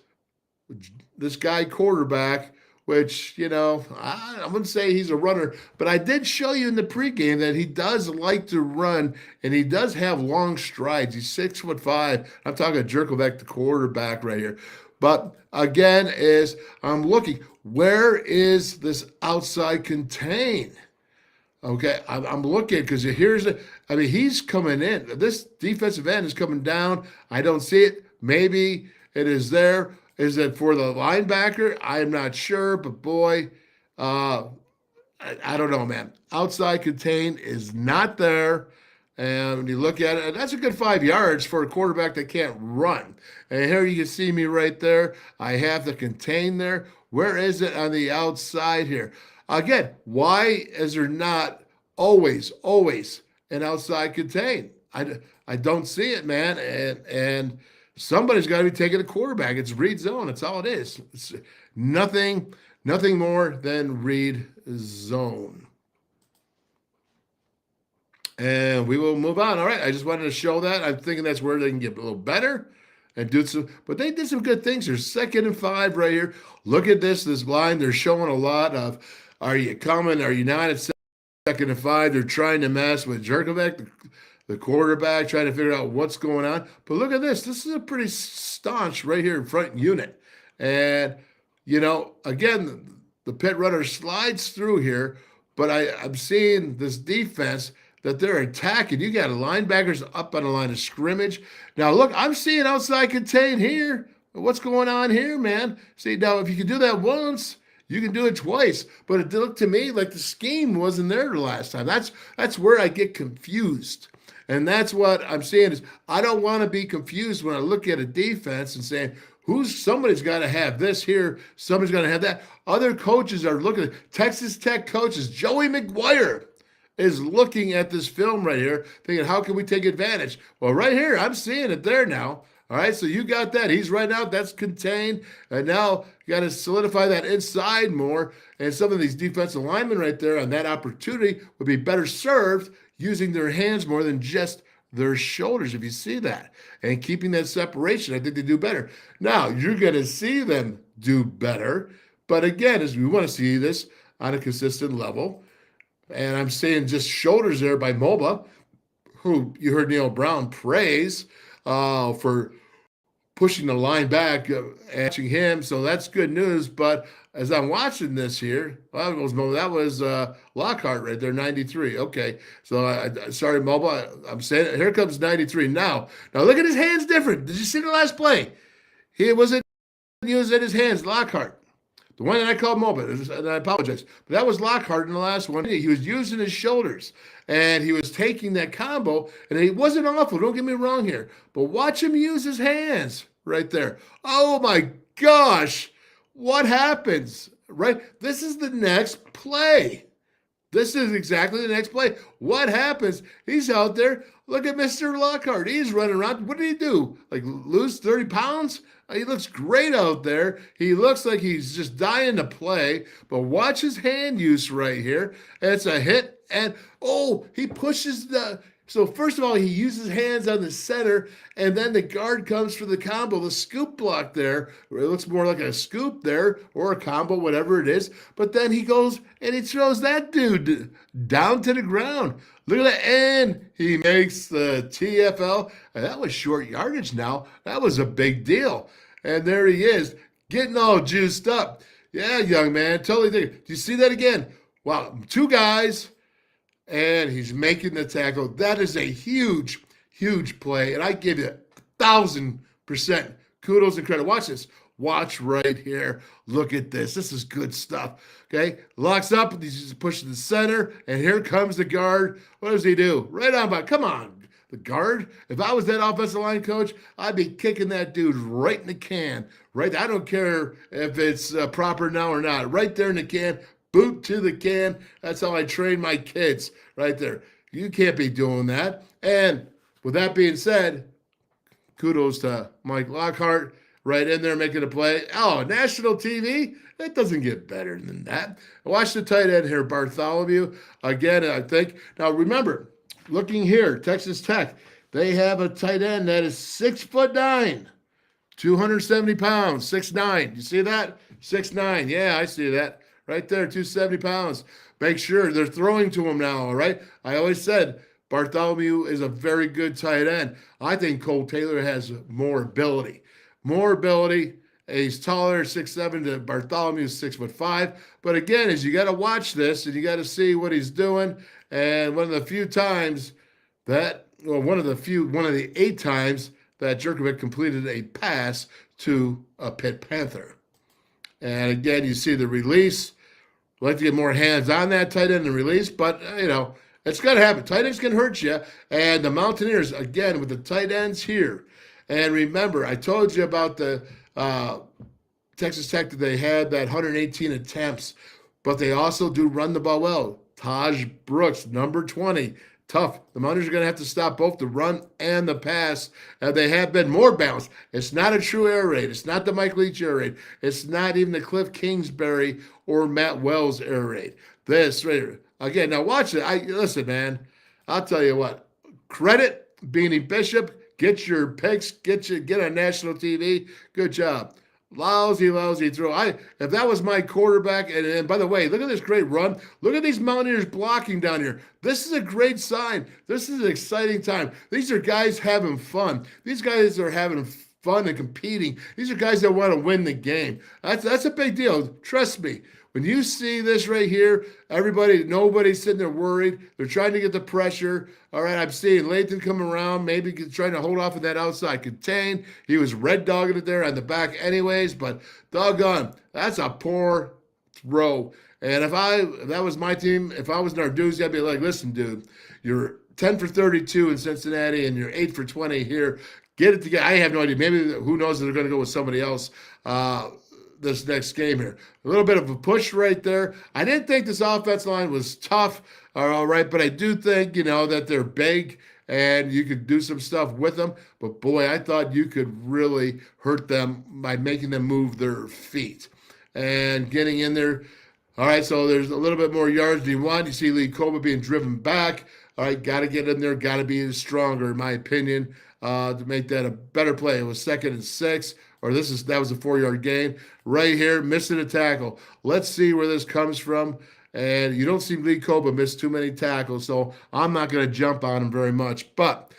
this guy quarterback, which, I wouldn't say he's a runner, but I did show you in the pregame that he does like to run and he does have long strides. He's 6'5". I'm talking Jerkovac, the quarterback right here. But again, I'm looking, where is this outside contain? Okay, I'm looking because he's coming in. This defensive end is coming down. I don't see it. Maybe it is there. Is it for the linebacker? I'm not sure, but boy, I don't know, man. Outside contain is not there. And when you look at it, that's a good 5 yards for a quarterback that can't run. And here you can see me right there. I have the contain there. Where is it on the outside here? Again, why is there not always an outside contain? I don't see it, man. And somebody's got to be taking a quarterback. It's read zone. That's all it is. It's nothing more than read zone. And we will move on. All right. I just wanted to show that. I'm thinking that's where they can get a little better and do some. But they did some good things. There's 2nd and 5 right here. Look at this line. They're showing a lot of, are you coming? Are you not? It's 2nd and 5. They're trying to mess with Jerkovac, the quarterback, trying to figure out what's going on. But look at this. This is a pretty staunch right here in front unit. And, again, the pit runner slides through here, but I'm seeing this defense that they're attacking. You got linebackers up on the line of scrimmage. Now, look, I'm seeing outside contain here. What's going on here, man? See, now if you can do that once, you can do it twice. But it looked to me like the scheme wasn't there the last time. That's where I get confused. And that's what I'm saying is I don't want to be confused when I look at a defense and saying, somebody's got to have this here, somebody's got to have that. Other coaches are looking at Texas Tech coaches. Joey McGuire is looking at this film right here, thinking, how can we take advantage? Well, right here, I'm seeing it there now. All right, so you got that. He's right out. That's contained. And now you got to solidify that inside more. And some of these defensive linemen right there on that opportunity would be better served using their hands more than just their shoulders, if you see that. And keeping that separation, I think they do better. Now, you're going to see them do better. But again, as we want to see this on a consistent level, and I'm saying just shoulders there by Moba, who you heard Neil Brown praise for pushing the line back, catching him. So that's good news. But as I'm watching this here, well, that was Lockhart right there, 93. Okay. So sorry, Moba. I'm saying here comes 93 now. Now look at his hands different. Did you see the last play? He wasn't using his hands, Lockhart. The one that I called Moba, and I apologize, but that was Lockhart in the last one. He was using his shoulders, and he was taking that combo, and he wasn't awful. Don't get me wrong here, but watch him use his hands right there. Oh, my gosh. What happens, right? This is the next play. This is exactly the next play. What happens? He's out there. Look at Mr. Lockhart. He's running around. What did he do? Like lose 30 pounds? He looks great out there. He looks like he's just dying to play. But watch his hand use right here. It's a hit. And, he pushes the... So first of all, he uses hands on the center, and then the guard comes for the combo, the scoop block there. It looks more like a scoop there or a combo, whatever it is. But then he goes and he throws that dude down to the ground. Look at that, and he makes the TFL. And that was short yardage now. That was a big deal. And there he is, getting all juiced up. Yeah, young man, totally think. Do you see that again? Wow, two guys. And he's making the tackle. That is a huge, huge play. And I give you 1,000% kudos and credit. Watch this. Watch right here. Look at this. This is good stuff. Okay. Locks up. He's just pushing the center. And here comes the guard. What does he do? Right on by. Come on. The guard. If I was that offensive line coach, I'd be kicking that dude right in the can. Right. I don't care if it's proper now or not. Right there in the can. Boot to the can. That's how I train my kids right there. You can't be doing that. And with that being said, kudos to Mike Lockhart right in there making a play. Oh, national TV? That doesn't get better than that. Watch the tight end here, Bartholomew. Again, I think. Now, remember, looking here, Texas Tech, they have a tight end that is 6'9", 270 pounds, 6'9". You see that? 6'9". Yeah, I see that. Right there, 270 pounds. Make sure they're throwing to him now, all right? I always said Bartholomew is a very good tight end. I think Cole Taylor has more ability. More ability. He's taller, 6'7", to Bartholomew, 6'5". But again, is you got to watch this, and you got to see what he's doing. And one of the 8 times that Jerkovic completed a pass to a Pitt Panther. And again, you see the release. I'd like to get more hands on that tight end and release, but, it's going to happen. Tight ends can hurt you. And the Mountaineers, again, with the tight ends here. And remember, I told you about the Texas Tech that they had that 118 attempts, but they also do run the ball well. Taj Brooks, number 20. Tough. The Mountaineers are going to have to stop both the run and the pass. They have been more balanced. It's not a true air raid. It's not the Mike Leach air raid. It's not even the Cliff Kingsbury or Matt Wells air raid. This right here. Again, now watch it. Listen, man. I'll tell you what. Credit Beanie Bishop. Get your picks. Get on national TV. Good job. Lousy throw. If that was my quarterback, and by the way, look at this great run. Look at these Mountaineers blocking down here. This is a great sign. This is an exciting time. These are guys having fun. These guys are having fun and competing. These are guys that want to win the game. That's a big deal. Trust me. when you see this right here, nobody's sitting there worried. They're trying to get the pressure. All right, I'm seeing Lathan come around, maybe trying to hold off of that outside contain. He was red dogging it there on the back anyways, but doggone, that's a poor throw. And if that was my team, if I was Narduzzi, I'd be like, listen, dude, you're 10 for 32 in Cincinnati and you're 8 for 20 here. Get it together. I have no idea. Maybe who knows if they're going to go with somebody else this next game here. A little bit of a push right there. I didn't think this offensive line was tough, all right, but I do think, that they're big and you could do some stuff with them. But, boy, I thought you could really hurt them by making them move their feet and getting in there. All right, so there's a little bit more yards than you want. You see Lee Koba being driven back. All right, got to get in there, got to be stronger, in my opinion, to make that a better play. It was 2nd and 6, or that was a 4-yard gain. Right here, missing a tackle. Let's see where this comes from. And you don't see Lee Koba miss too many tackles, so I'm not going to jump on him very much. But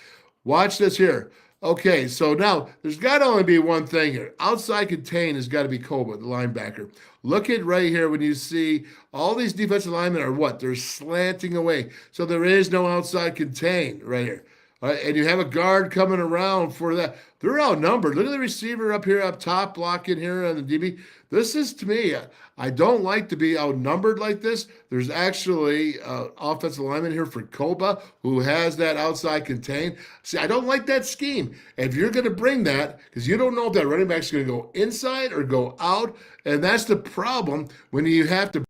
watch this here. Okay, so now there's got to only be one thing here. Outside contain has got to be Koba, the linebacker. Look at right here when you see all these defensive linemen are what? They're slanting away. So there is no outside contain right here. All right, and you have a guard coming around for that. They're outnumbered. Look at the receiver up here up top blocking here on the DB. This is, to me, I don't like to be outnumbered like this. There's actually offensive lineman here for Koba who has that outside contain. See, I don't like that scheme. If you're going to bring that, because you don't know if that running back's going to go inside or go out, and that's the problem when you have to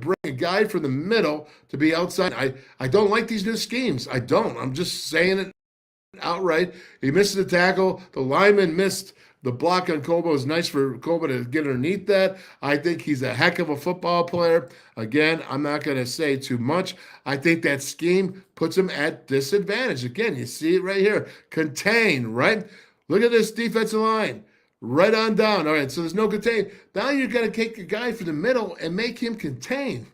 bring a guy from the middle to be outside. I don't like these new schemes. I don't. I'm just saying it outright. He missed the tackle. The lineman missed the block on Koba. It was nice for Koba to get underneath that. I think he's a heck of a football player. Again, I'm not going to say too much. I think that scheme puts him at disadvantage. Again, you see it right here. Contain, right? Look at this defensive line. Right on down. All right, so there's no contain. Now you're going to take a guy from the middle and make him contain.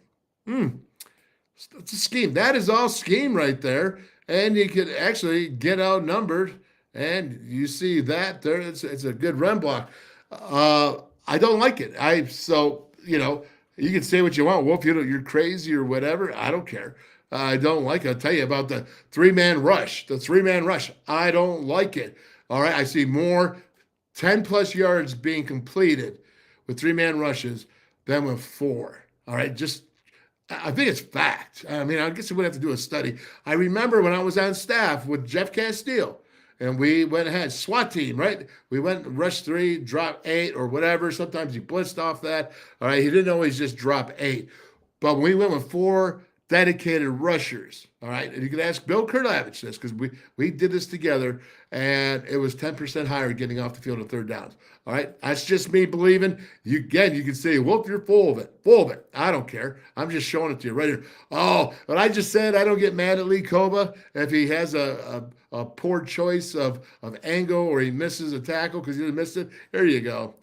It's a scheme. That is all scheme right there. And you could actually get outnumbered. And you see that there. It's a good run block. I don't like it. You can say what you want. Wolf, you're crazy or whatever. I don't care. I don't like it. I'll tell you about the three-man rush. The three-man rush. I don't like it. All right, I see more 10-plus yards being completed with three-man rushes than with 4. All right, I think it's fact. I mean, I guess we would have to do a study. I remember when I was on staff with Jeff Castile, and we went ahead, SWAT team, right? We went rush 3, drop 8 or whatever. Sometimes he blitzed off that. All right, he didn't always just drop 8. But when we went with 4 dedicated rushers, all right, and you can ask Bill Kurlavich this because we did this together, and it was 10% higher getting off the field on 3rd downs. All right, that's just me believing. You can say, Wolf, you're full of it. I don't care. I'm just showing it to you right here. Oh, but I just said I don't get mad at Lee Koba if he has a poor choice of angle or he misses a tackle because he didn't miss it. There you go.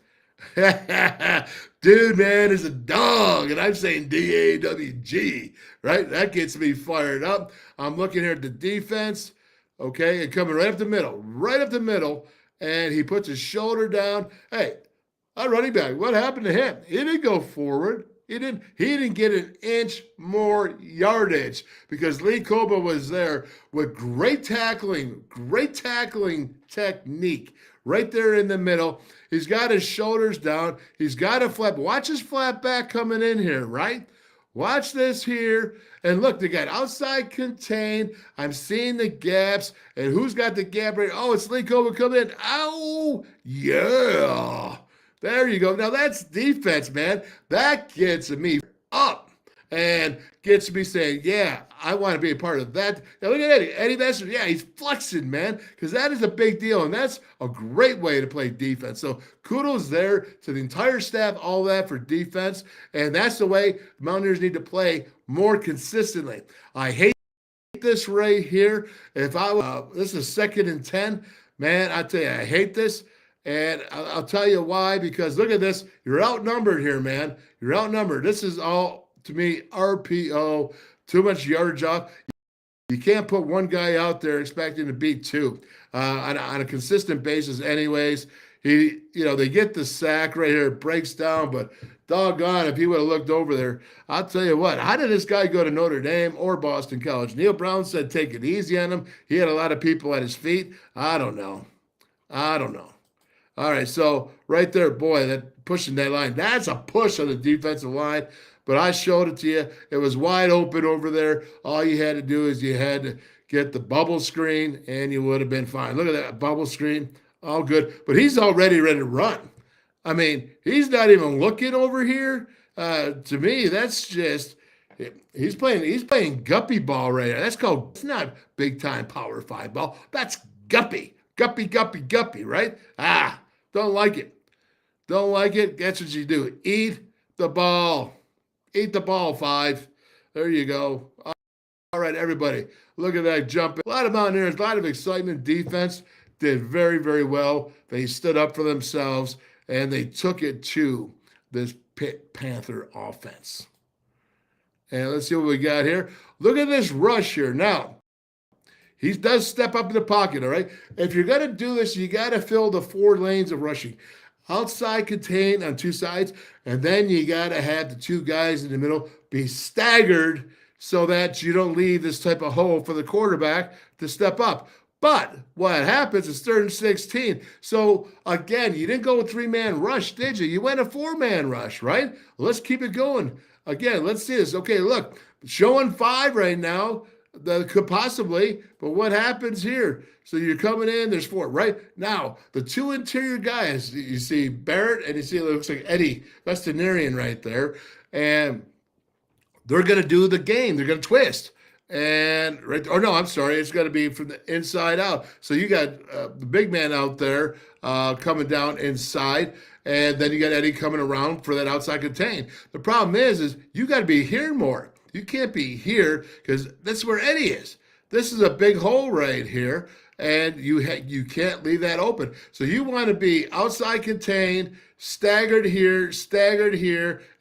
Dude, man, is a dog, and I'm saying D-A-W-G, right? That gets me fired up. I'm looking here at the defense, okay, and coming right up the middle, and he puts his shoulder down. Hey, our running back, what happened to him? He didn't go forward. He didn't get an inch more yardage because Lee Koba was there with great tackling technique right there in the middle. He's got his shoulders down. He's got a flap. Watch his flat back coming in here, right? Watch this here. And look, they got outside contained. I'm seeing the gaps. And who's got the gap right? Oh, it's Lee Koba coming in. Oh, yeah. There you go. Now that's defense, man. That gets me up and gets me saying, yeah, I want to be a part of that. Now look at Eddie. Eddie Messer, yeah, he's flexing, man, because that is a big deal, and that's a great way to play defense. So kudos there to the entire staff, all that for defense, and that's the way the Mountaineers need to play more consistently. I hate this right here. If this is 2nd and 10, man, I tell you, I hate this. And I'll tell you why, because look at this. You're outnumbered here, man. You're outnumbered. This is all, to me, RPO, too much yardage off. You can't put one guy out there expecting to beat 2 on a consistent basis anyways. They get the sack right here. It breaks down, but doggone, if he would have looked over there, I'll tell you what, how did this guy go to Notre Dame or Boston College? Neil Brown said take it easy on him. He had a lot of people at his feet. I don't know. All right, so right there, boy, that pushing that line, that's a push on the defensive line. But I showed it to you. It was wide open over there. All you had to do is you had to get the bubble screen, and you would have been fine. Look at that bubble screen. All good. But he's already ready to run. I mean, he's not even looking over here. To me, that's just he's playing guppy ball right now. That's called, it's not big time Power 5 ball. That's guppy, right? Don't like it. Don't like it. That's what you do. Eat the ball. Eat the ball, 5. There you go. All right, everybody. Look at that jump. A lot of Mountaineers, a lot of excitement. Defense did very, very well. They stood up for themselves, and they took it to this Pitt Panther offense. And let's see what we got here. Look at this rush here. Now, he does step up in the pocket, all right? If you're going to do this, you got to fill the 4 lanes of rushing. Outside contain on 2 sides, and then you got to have the 2 guys in the middle be staggered so that you don't leave this type of hole for the quarterback to step up. But what happens is 3rd and 16. So, again, you didn't go with 3-man rush, did you? You went a 4-man rush, right? Let's keep it going. Again, let's see this. Okay, look, showing 5 right now. That could possibly, but what happens here? So you're coming in, there's 4, right? Now, the 2 interior guys, you see Barrett and you see it looks like Eddie Vestinarian right there, and they're going to do the game. They're going to twist. And it's going to be from the inside out. So you got the big man out there coming down inside, and then you got Eddie coming around for that outside contain. The problem is you got to be here more. You can't be here because that's where Eddie is. This is a big hole right here, and you can't leave that open. So you want to be outside contained, staggered here,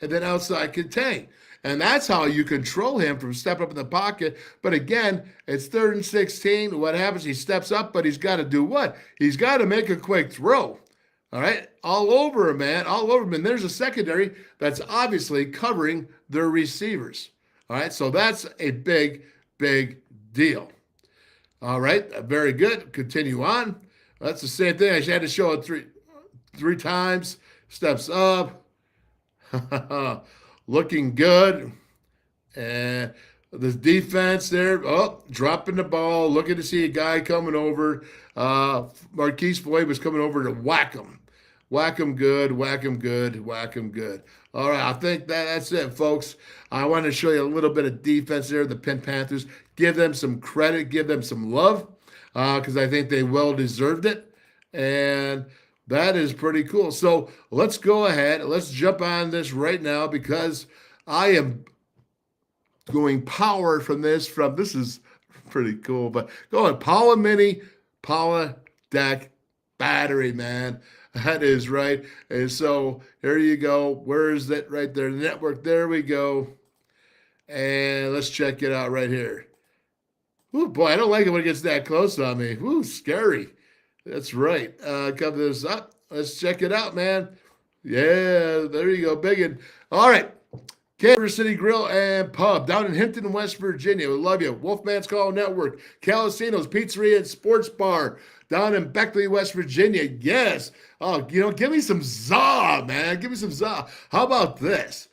and then outside contained. And that's how you control him from stepping up in the pocket. But again, it's 3rd and 16. What happens? He steps up, but he's got to do what? He's got to make a quick throw. All right? All over him, man. All over him. And there's a secondary that's obviously covering their receivers. All right? So that's a big, big deal. All right? Very good. Continue on. That's the same thing. I had to show it three times. Steps up. Looking good. And the defense there, dropping the ball, looking to see a guy coming over. Marquise Floyd was coming over to whack him. Whack him good, whack him good, whack him good. All right, I think that's it, folks. I want to show you a little bit of defense there, the Pitt Panthers. Give them some credit, give them some love, because I think they well deserved it. And that is pretty cool. So let's go ahead. Let's jump on this right now because I am going power from this. This is pretty cool. But going Paula Mini, Paula Deck battery, man. That is right. And so here you go. Where is that right there? The network. There we go. And let's check it out right here. Ooh, boy, I don't like it when it gets that close on me. Ooh, scary. That's right. Cover this up. Let's check it out, man. Yeah, there you go. Biggin. All right. Kansas City Grill and Pub down in Hinton, West Virginia. We love you. WolfMan's Call Network. Calacino's Pizzeria and Sports Bar down in Beckley, West Virginia. Yes. Oh, give me some za, man. Give me some za. How about this?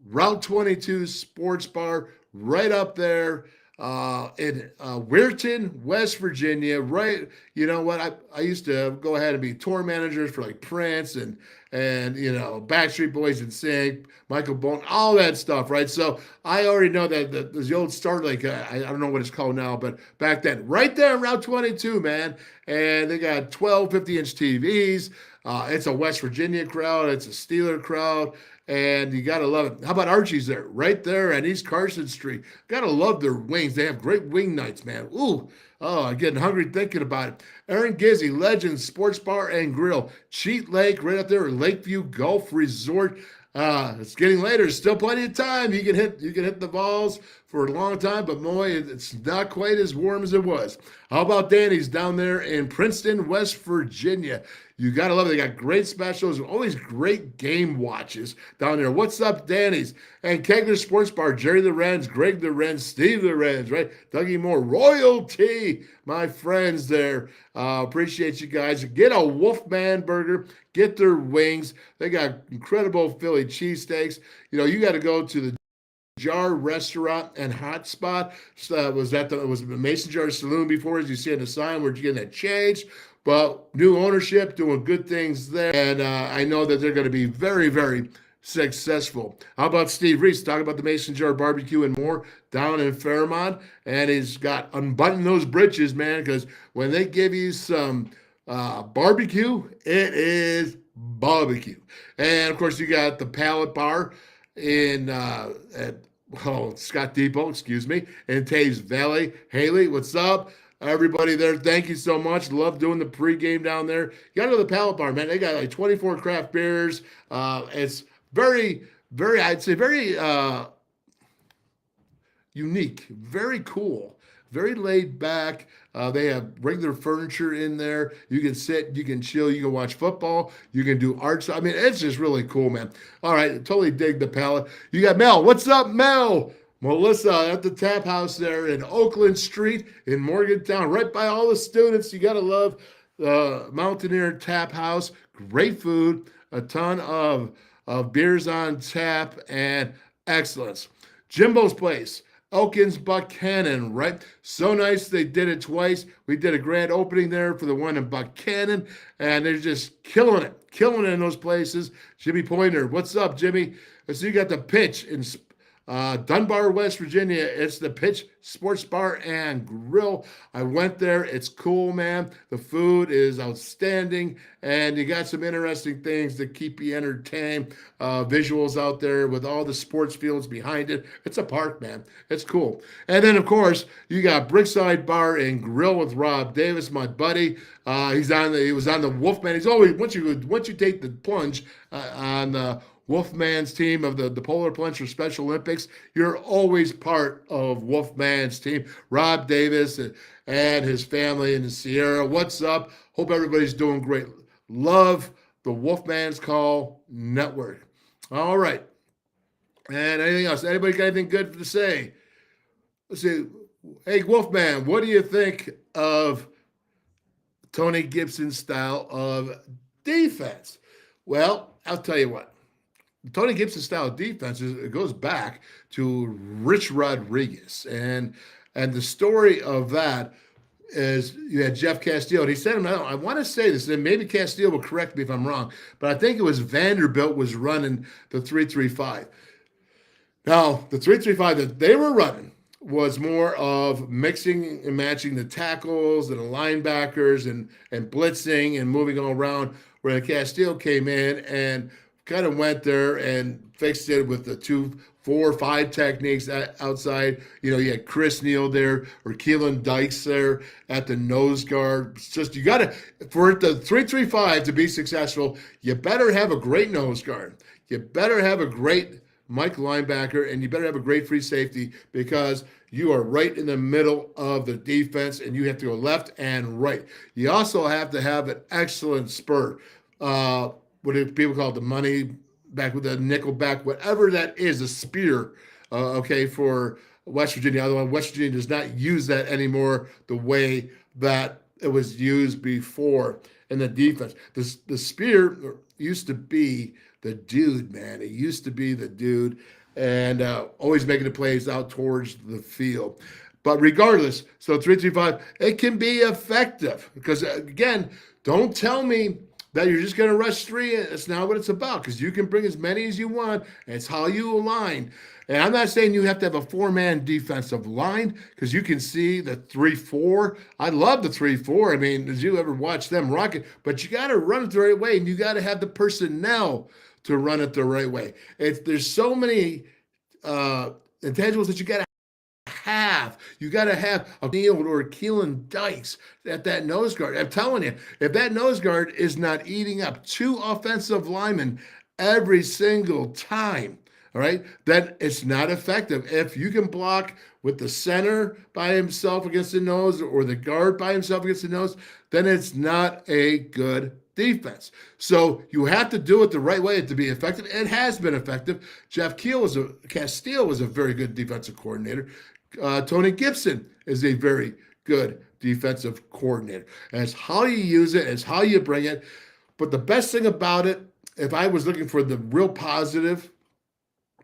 Route 22 Sports Bar right up there. In Weirton, West Virginia, right? You know what? I used to go ahead and be tour managers for like Prince and Backstreet Boys and Sync, Michael Bone, all that stuff, right? So I already know that the old Star Lake, I don't know what it's called now, but back then, right there in Route 22, man. And they got 12 50-inch TVs. It's a West Virginia crowd. It's a Steeler crowd. And you got to love it. How about Archies there? Right there on East Carson Street. Got to love their wings. They have great wing nights, man. Ooh. Oh, I'm getting hungry thinking about it. Aaron Gizzy, Legends, Sports Bar and Grill. Cheat Lake, right up there. Lakeview Golf Resort. It's getting later. Still plenty of time. You can hit the balls for a long time, but boy, it's not quite as warm as it was. How about Danny's down there in Princeton, West Virginia? You got to love it. They got great specials, always great game watches down there. What's up, Danny's? And Kegler Sports Bar, Jerry the Wrens, Greg the Wrens, Steve the Wrens, right? Dougie Moore, royalty, my friends there. Appreciate you guys. Get a Wolfman burger, get their wings. They got incredible Philly cheesesteaks. You know, you got to go to the Jar Restaurant and Hot Spot. Was the Mason Jar Saloon before, as you see on the sign, we're getting that changed. But new ownership, doing good things there. And I know that they're going to be very, very successful. How about Steve Reese? Talking about the Mason Jar Barbecue and more down in Fairmont. And he's got unbutton those britches, man, because when they give you some barbecue, it is barbecue. And, of course, you got the Pallet Bar in Scott Depot, excuse me, in Taves Valley. Haley, what's up? Everybody there, thank you so much. Love doing the pregame down there. You got to go to the Pallet Bar, man. They got like 24 craft beers. It's very, very, I'd say very unique, very cool, very laid back. They have regular furniture in there. You can sit, you can chill, you can watch football, you can do arts. I mean, it's just really cool, man. All right, totally dig the Pallet. You got Mel. What's up, Mel? Melissa at the Tap House there in Oakland Street in Morgantown, right by all the students. You got to love Mountaineer Tap House. Great food, a ton of beers on tap, and excellence. Jimbo's Place, Elkins, Buckhannon, right? So nice they did it twice. We did a grand opening there for the one in Buckhannon, and they're just killing it in those places. Jimmy Pointer, what's up, Jimmy? So you got the Pitch in Dunbar, West Virginia. It's the Pitch Sports Bar and Grill. I went there. It's cool, man. The food is outstanding, and you got some interesting things to keep you entertained. Visuals out there with all the sports fields behind it. It's a park, man. It's cool. And then, of course, you got Brickside Bar and Grill with Rob Davis, my buddy. He was on the Wolfman. He's always once you take the plunge on the WolfMan's team of the Polar Plunge for Special Olympics, you're always part of WolfMan's team. Rob Davis and his family in the Sierra. What's up? Hope everybody's doing great. Love the WolfMan's Call Network. All right. And anything else? Anybody got anything good to say? Let's see. Hey, Wolfman, what do you think of Tony Gibson's style of defense? Well, I'll tell you what. Tony Gibson's style of defense it goes back to Rich Rodriguez, and the story of that is you had Jeff Castillo, and he said, I want to say this, and maybe Castillo will correct me if I'm wrong, but I think it was Vanderbilt was running the 3-3-5. Now, the 3-3-5 that they were running was more of mixing and matching the tackles and the linebackers and blitzing and moving all around, where the Castillo came in and kind of went there and fixed it with the 2-4-5 techniques outside. You know, you had Chris Neal there or Keelan Dykes there at the nose guard. It's just you got to, for the 3-3-5 to be successful, you better have a great nose guard. You better have a great Mike linebacker, and you better have a great free safety, because you are right in the middle of the defense and you have to go left and right. You also have to have an excellent spur. What do people call it? The money back with the nickel back, whatever that is, a spear, for West Virginia. Otherwise, West Virginia does not use that anymore the way that it was used before in the defense. The spear used to be the dude, man. It used to be the dude, and always making the plays out towards the field. But regardless, so 3-3-5, it can be effective, because, again, don't tell me that you're just going to rush three. That's not what it's about, because you can bring as many as you want, and it's how you align. And I'm not saying you have to have a four-man defensive line, because you can see the 3-4. I love the 3-4. I mean, did you ever watch them rock it? But you got to run it the right way, and you got to have the personnel to run it the right way. There's so many intangibles that you got to have. You got to have a Neal or Keelan Dykes at that nose guard. I'm telling you, if that nose guard is not eating up two offensive linemen every single time, all right, then it's not effective. If you can block with the center by himself against the nose or the guard by himself against the nose, then it's not a good defense. So you have to do it the right way to be effective. It has been effective. Jeff Castile was a very good defensive coordinator. Tony Gibson is a very good defensive coordinator. And it's how you use it, it's how you bring it. But the best thing about it, if I was looking for the real positive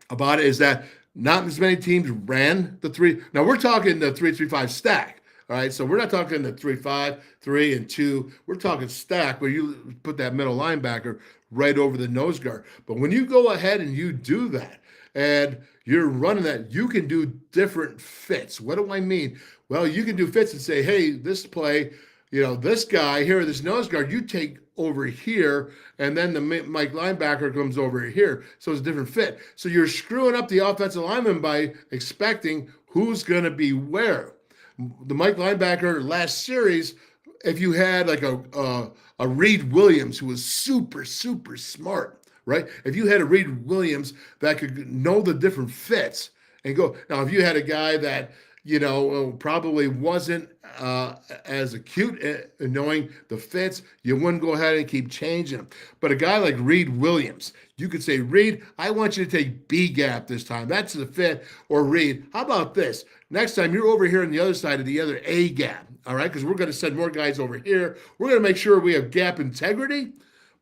about it, is that not as many teams ran the three. Now we're talking the 3-3-5 stack. All right, so we're not talking the 3-5, 3 and 2. We're talking stack where you put that middle linebacker right over the nose guard. But when you go ahead and you do that and you're running that, you can do different fits. What do I mean? Well, you can do fits and say, hey, this play, this guy here, this nose guard, you take over here, and then the Mike linebacker comes over here. So it's a different fit. So you're screwing up the offensive lineman by expecting who's going to be where. The Mike linebacker last series, if you had like a Reed Williams who was super, super smart, right? If you had a Reed Williams that could know the different fits and go. Now, if you had a guy that, probably wasn't as acute at knowing the fits, you wouldn't go ahead and keep changing them. But a guy like Reed Williams, you could say, Reed, I want you to take B gap this time. That's the fit. Or Reed, how about this? Next time you're over here on the other side of the other A gap, all right? Because we're going to send more guys over here. We're going to make sure we have gap integrity.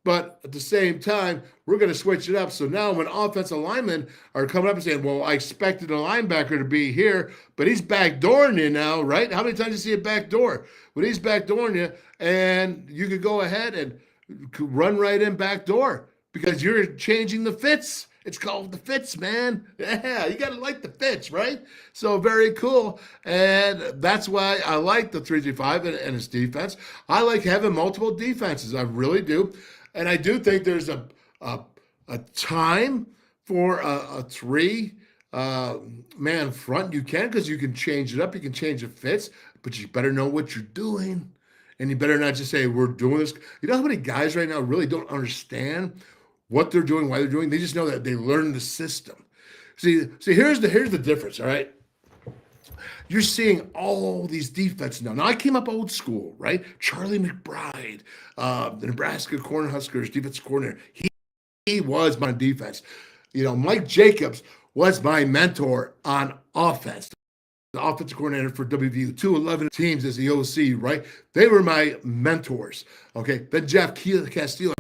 But at the same time, we're going to switch it up. So now when offensive linemen are coming up and saying, well, I expected a linebacker to be here, but he's backdooring you now, right? How many times do you see a backdoor? When he's backdooring you, and you could go ahead and run right in backdoor because you're changing the fits. It's called the fits, man. Yeah, you got to like the fits, right? So very cool. And that's why I like the 3-3-5 and its defense. I like having multiple defenses. I really do. And I do think there's a time for a three-man front. You can, because you can change it up. You can change the fits, but you better know what you're doing. And you better not just say, we're doing this. You know how many guys right now really don't understand what they're doing, why they're doing? They just know that they learn the system. See, here's the difference, all right? You're seeing all these defenses now. Now, I came up old school, right? Charlie McBride, the Nebraska Cornhuskers defensive coordinator. He was my defense. Mike Jacobs was my mentor on offense. The offensive coordinator for WVU, 211 teams as the OC, right? They were my mentors, okay? Then Jeff Castile,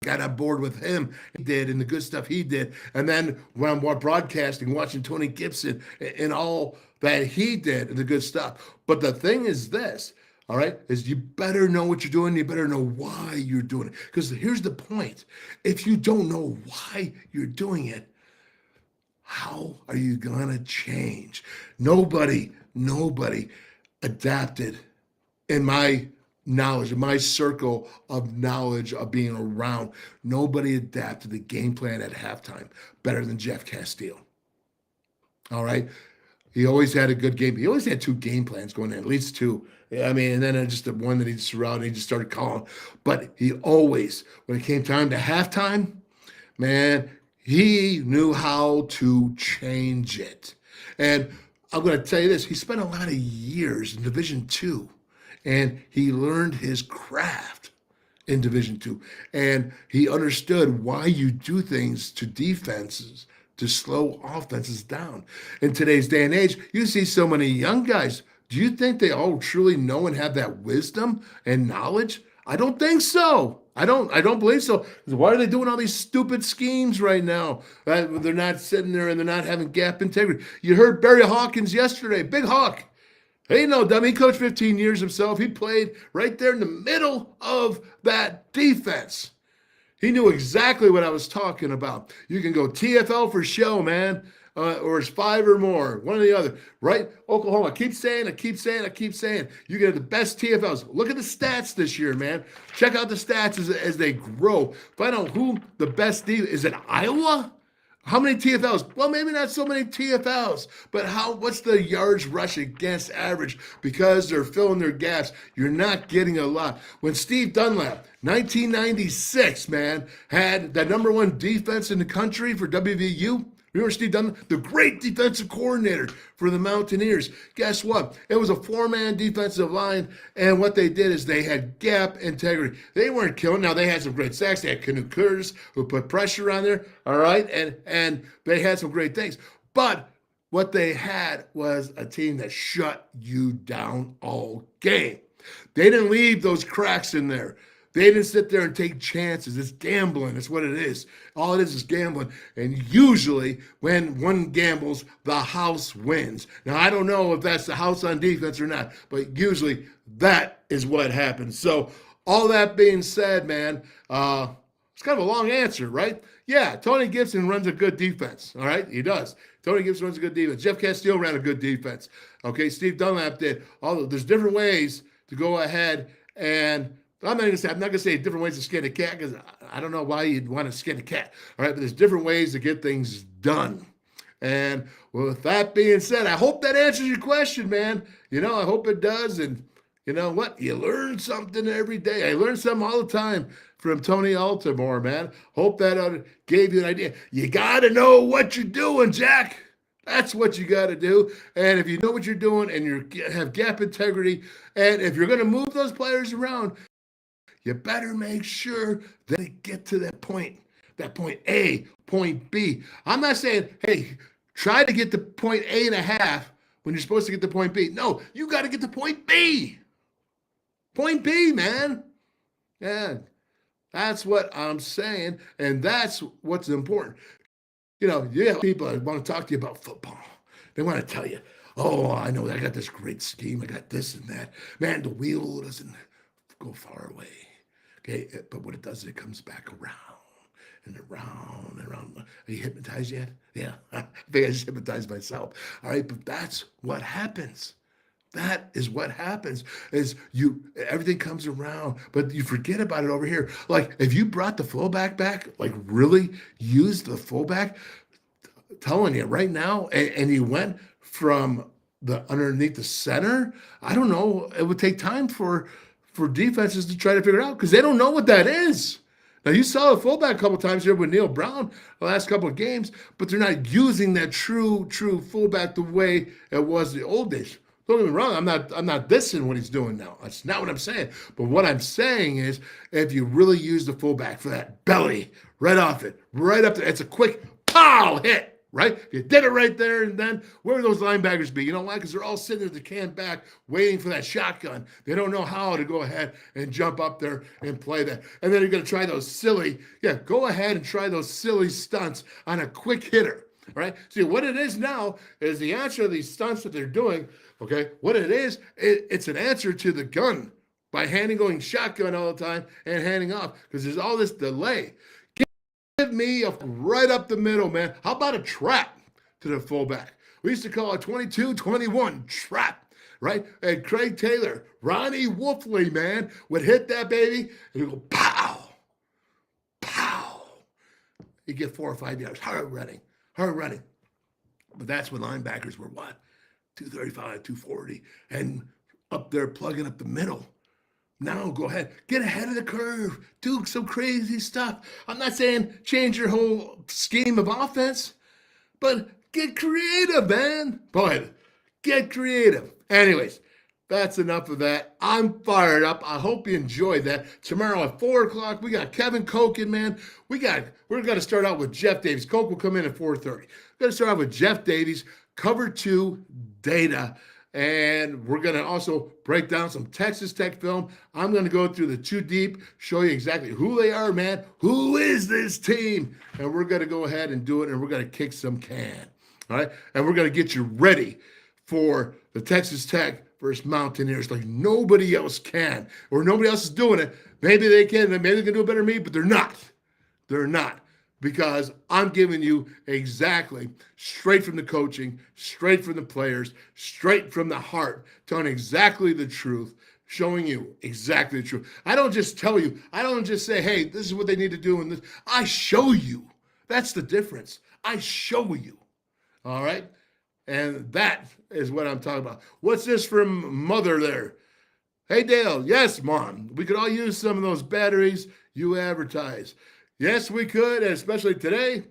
got on board with him, he did, and the good stuff he did. And then when I'm broadcasting, watching Tony Gibson and all that he did, and the good stuff. But the thing is this, all right, is you better know what you're doing. You better know why you're doing it. Because here's the point. If you don't know why you're doing it, how are you going to change? Nobody adapted in my knowledge, in my circle of knowledge of being around. Nobody adapted the game plan at halftime better than Jeff Castile. All right. He always had a good game. He always had two game plans going in, at least two. I mean, and then just the one that he just surrounded, he just started calling. But he always, when it came time to halftime, man, he knew how to change it. And I'm going to tell you this, he spent a lot of years in Division II, and he learned his craft in Division II. And he understood why you do things to defenses to slow offenses down. In today's day and age, you see so many young guys. Do you think they all truly know and have that wisdom and knowledge? I don't think so. I don't believe so. Why are they doing all these stupid schemes right now? They're not sitting there and they're not having gap integrity. You heard Barry Hawkins yesterday, Big Hawk. Hey, no dummy, he coached 15 years himself. He played right there in the middle of that defense. He knew exactly what I was talking about. You can go TFL for show, man, or it's 5 or more, one or the other, right? Oklahoma, I keep saying. You get the best TFLs. Look at the stats this year, man. Check out the stats as they grow. Find out who the best is it Iowa? How many TFLs? Well, maybe not so many TFLs, but what's the yards rush against average? Because they're filling their gaps. You're not getting a lot. When Steve Dunlap, 1996, man, had the #1 defense in the country for WVU, Remember Steve Dunbar, the great defensive coordinator for the Mountaineers? Guess what? It was a 4-man defensive line, and what they did is they had gap integrity. They weren't killing. Now, they had some great sacks. They had Canoe Curtis, who put pressure on there, all right? And they had some great things. But what they had was a team that shut you down all game. They didn't leave those cracks in there. They didn't sit there and take chances. It's gambling. That's what it is. All it is gambling. And usually when one gambles, the house wins. Now, I don't know if that's the house on defense or not, but usually that is what happens. So all that being said, man, it's kind of a long answer, right? Yeah, Tony Gibson runs a good defense, all right? He does. Tony Gibson runs a good defense. Jeff Castillo ran a good defense. Okay, Steve Dunlap did. There's different ways to go ahead and I'm not going to say different ways to skin a cat because I don't know why you'd want to skin a cat. All right, but there's different ways to get things done. And with that being said, I hope that answers your question, man. I hope it does. And you know what? You learn something every day. I learn something all the time from Tony Altimore, man. Hope that gave you an idea. You got to know what you're doing, Jack. That's what you got to do. And if you know what you're doing and you have gap integrity, and if you're going to move those players around, you better make sure that they get to that point A, point B. I'm not saying, hey, try to get to point A and a half when you're supposed to get to point B. No, you got to get to point B. Point B, man. Yeah, that's what I'm saying, and that's what's important. You have people that want to talk to you about football. They want to tell you, oh, I know, I got this great scheme. I got this and that. Man, the wheel doesn't go far away. Okay, but what it does is it comes back around and around and around. Are you hypnotized yet? Yeah, I think I just hypnotized myself. All right, but that's what happens. That is what happens is everything comes around, but you forget about it over here. Like if you brought the fullback back, like really used the fullback, telling you right now, and you went from the underneath the center, I don't know, it would take time for defenses to try to figure it out because they don't know what that is. Now, you saw the fullback a couple times here with Neil Brown the last couple of games, but they're not using that true fullback the way it was the old days. Don't get me wrong, I'm not dissing what he's doing now. That's not what I'm saying. But what I'm saying is if you really use the fullback for that belly, right off it, right up there, it's a quick pow hit. Right? You did it right there, and then where would those linebackers be? You know why? Because they're all sitting at the can back waiting for that shotgun. They don't know how to go ahead and jump up there and play that. And then you're going to try those go ahead and try those silly stunts on a quick hitter. Right? See, what it is now is the answer to these stunts that they're doing, okay, what it is, it's an answer to the gun by going shotgun all the time and handing off because there's all this delay. Give me right up the middle, man. How about a trap to the fullback? We used to call it 22-21 trap, right? And Craig Taylor, Ronnie Wolfley, man, would hit that baby and he'd go pow, pow. He'd get 4 or 5 yards. Hard running. But that's when linebackers were what? 235, 240, and up there plugging up the middle. Now go ahead, get ahead of the curve, do some crazy stuff. I'm not saying change your whole scheme of offense, but get creative, man. Go ahead, get creative. Anyways, that's enough of that. I'm fired up. I hope you enjoyed that. Tomorrow at 4 o'clock, we got Kevin Koken, man. We're going to start out with Jeff Davies. Coke will come in at 4:30. We're going to start out with Jeff Davies, cover 2 data. And we're going to also break down some Texas Tech film. I'm going to go through the 2 deep, show you exactly who they are, man. Who is this team? And we're going to go ahead and do it, and we're going to kick some can. All right? And we're going to get you ready for the Texas Tech versus Mountaineers like nobody else can, or nobody else is doing it. Maybe they can. Maybe they can do it better than me, but they're not. They're not. Because I'm giving you exactly straight from the coaching, straight from the players, straight from the heart, telling exactly the truth, showing you exactly the truth. I don't just tell you. I don't just say, hey, this is what they need to do. And this. I show you. That's the difference. I show you. All right? And that is what I'm talking about. What's this from Mother there? Hey, Dale. Yes, Mom. We could all use some of those batteries you advertise. Yes, we could, and especially today,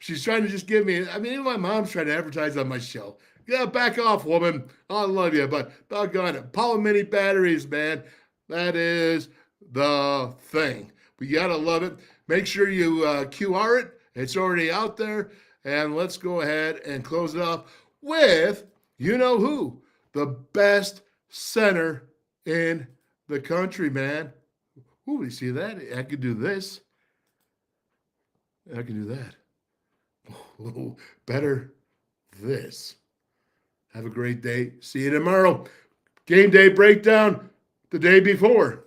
She's trying to just give me, I mean, even my mom's trying to advertise on my show. Yeah, back off, woman. I love you, but doggone it. Power Mini batteries, man. That is the thing. We got to love it. Make sure you QR it. It's already out there. And let's go ahead and close it off with, you know who? The best center in the country, man. Ooh, you see that? I could do this. I can do that. Oh, better this. Have a great day. See you tomorrow. Game day breakdown the day before.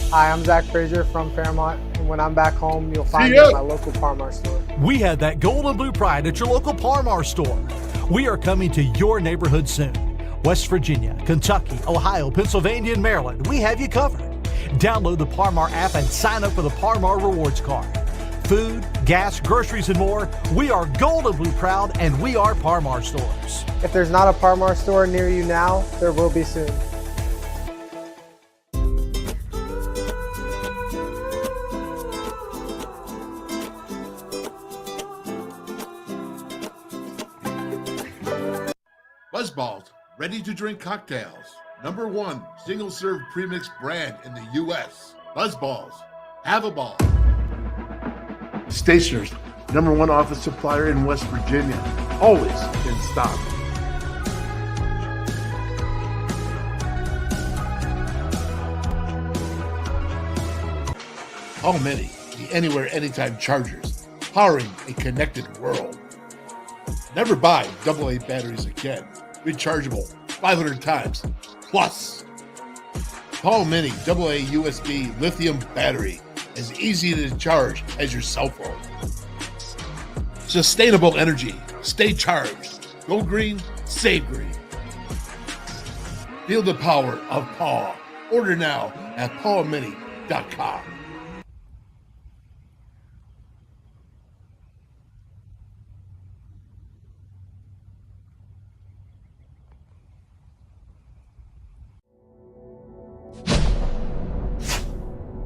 Hi, I'm Zach Frazier from Fairmont, and when I'm back home, you'll find See me ya. at my local Palmer store. We have that gold and blue pride at your local Palmer store. We are coming to your neighborhood soon. West Virginia, Kentucky, Ohio, Pennsylvania, and Maryland, we have you covered. Download the Palmer app and sign up for the Palmer Rewards Card. Food, gas, groceries, and more, we are gold and blue proud, and we are Palmer stores. If there's not a Palmer store near you now, there will be soon. Buzzballs, ready-to-drink cocktails. #1 single-serve premix brand in the U.S. Buzzballs, have a ball. Stationers, #1 office supplier in West Virginia. Always in stock. How many? The anywhere, anytime chargers, powering a connected world. Never buy AA batteries again. Rechargeable 500 times plus. Paul Mini AA USB lithium battery, as easy to charge as your cell phone. Sustainable energy. Stay charged. Go green, save green. Feel the power of Paul. Order now at paulmini.com.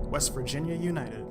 West Virginia United.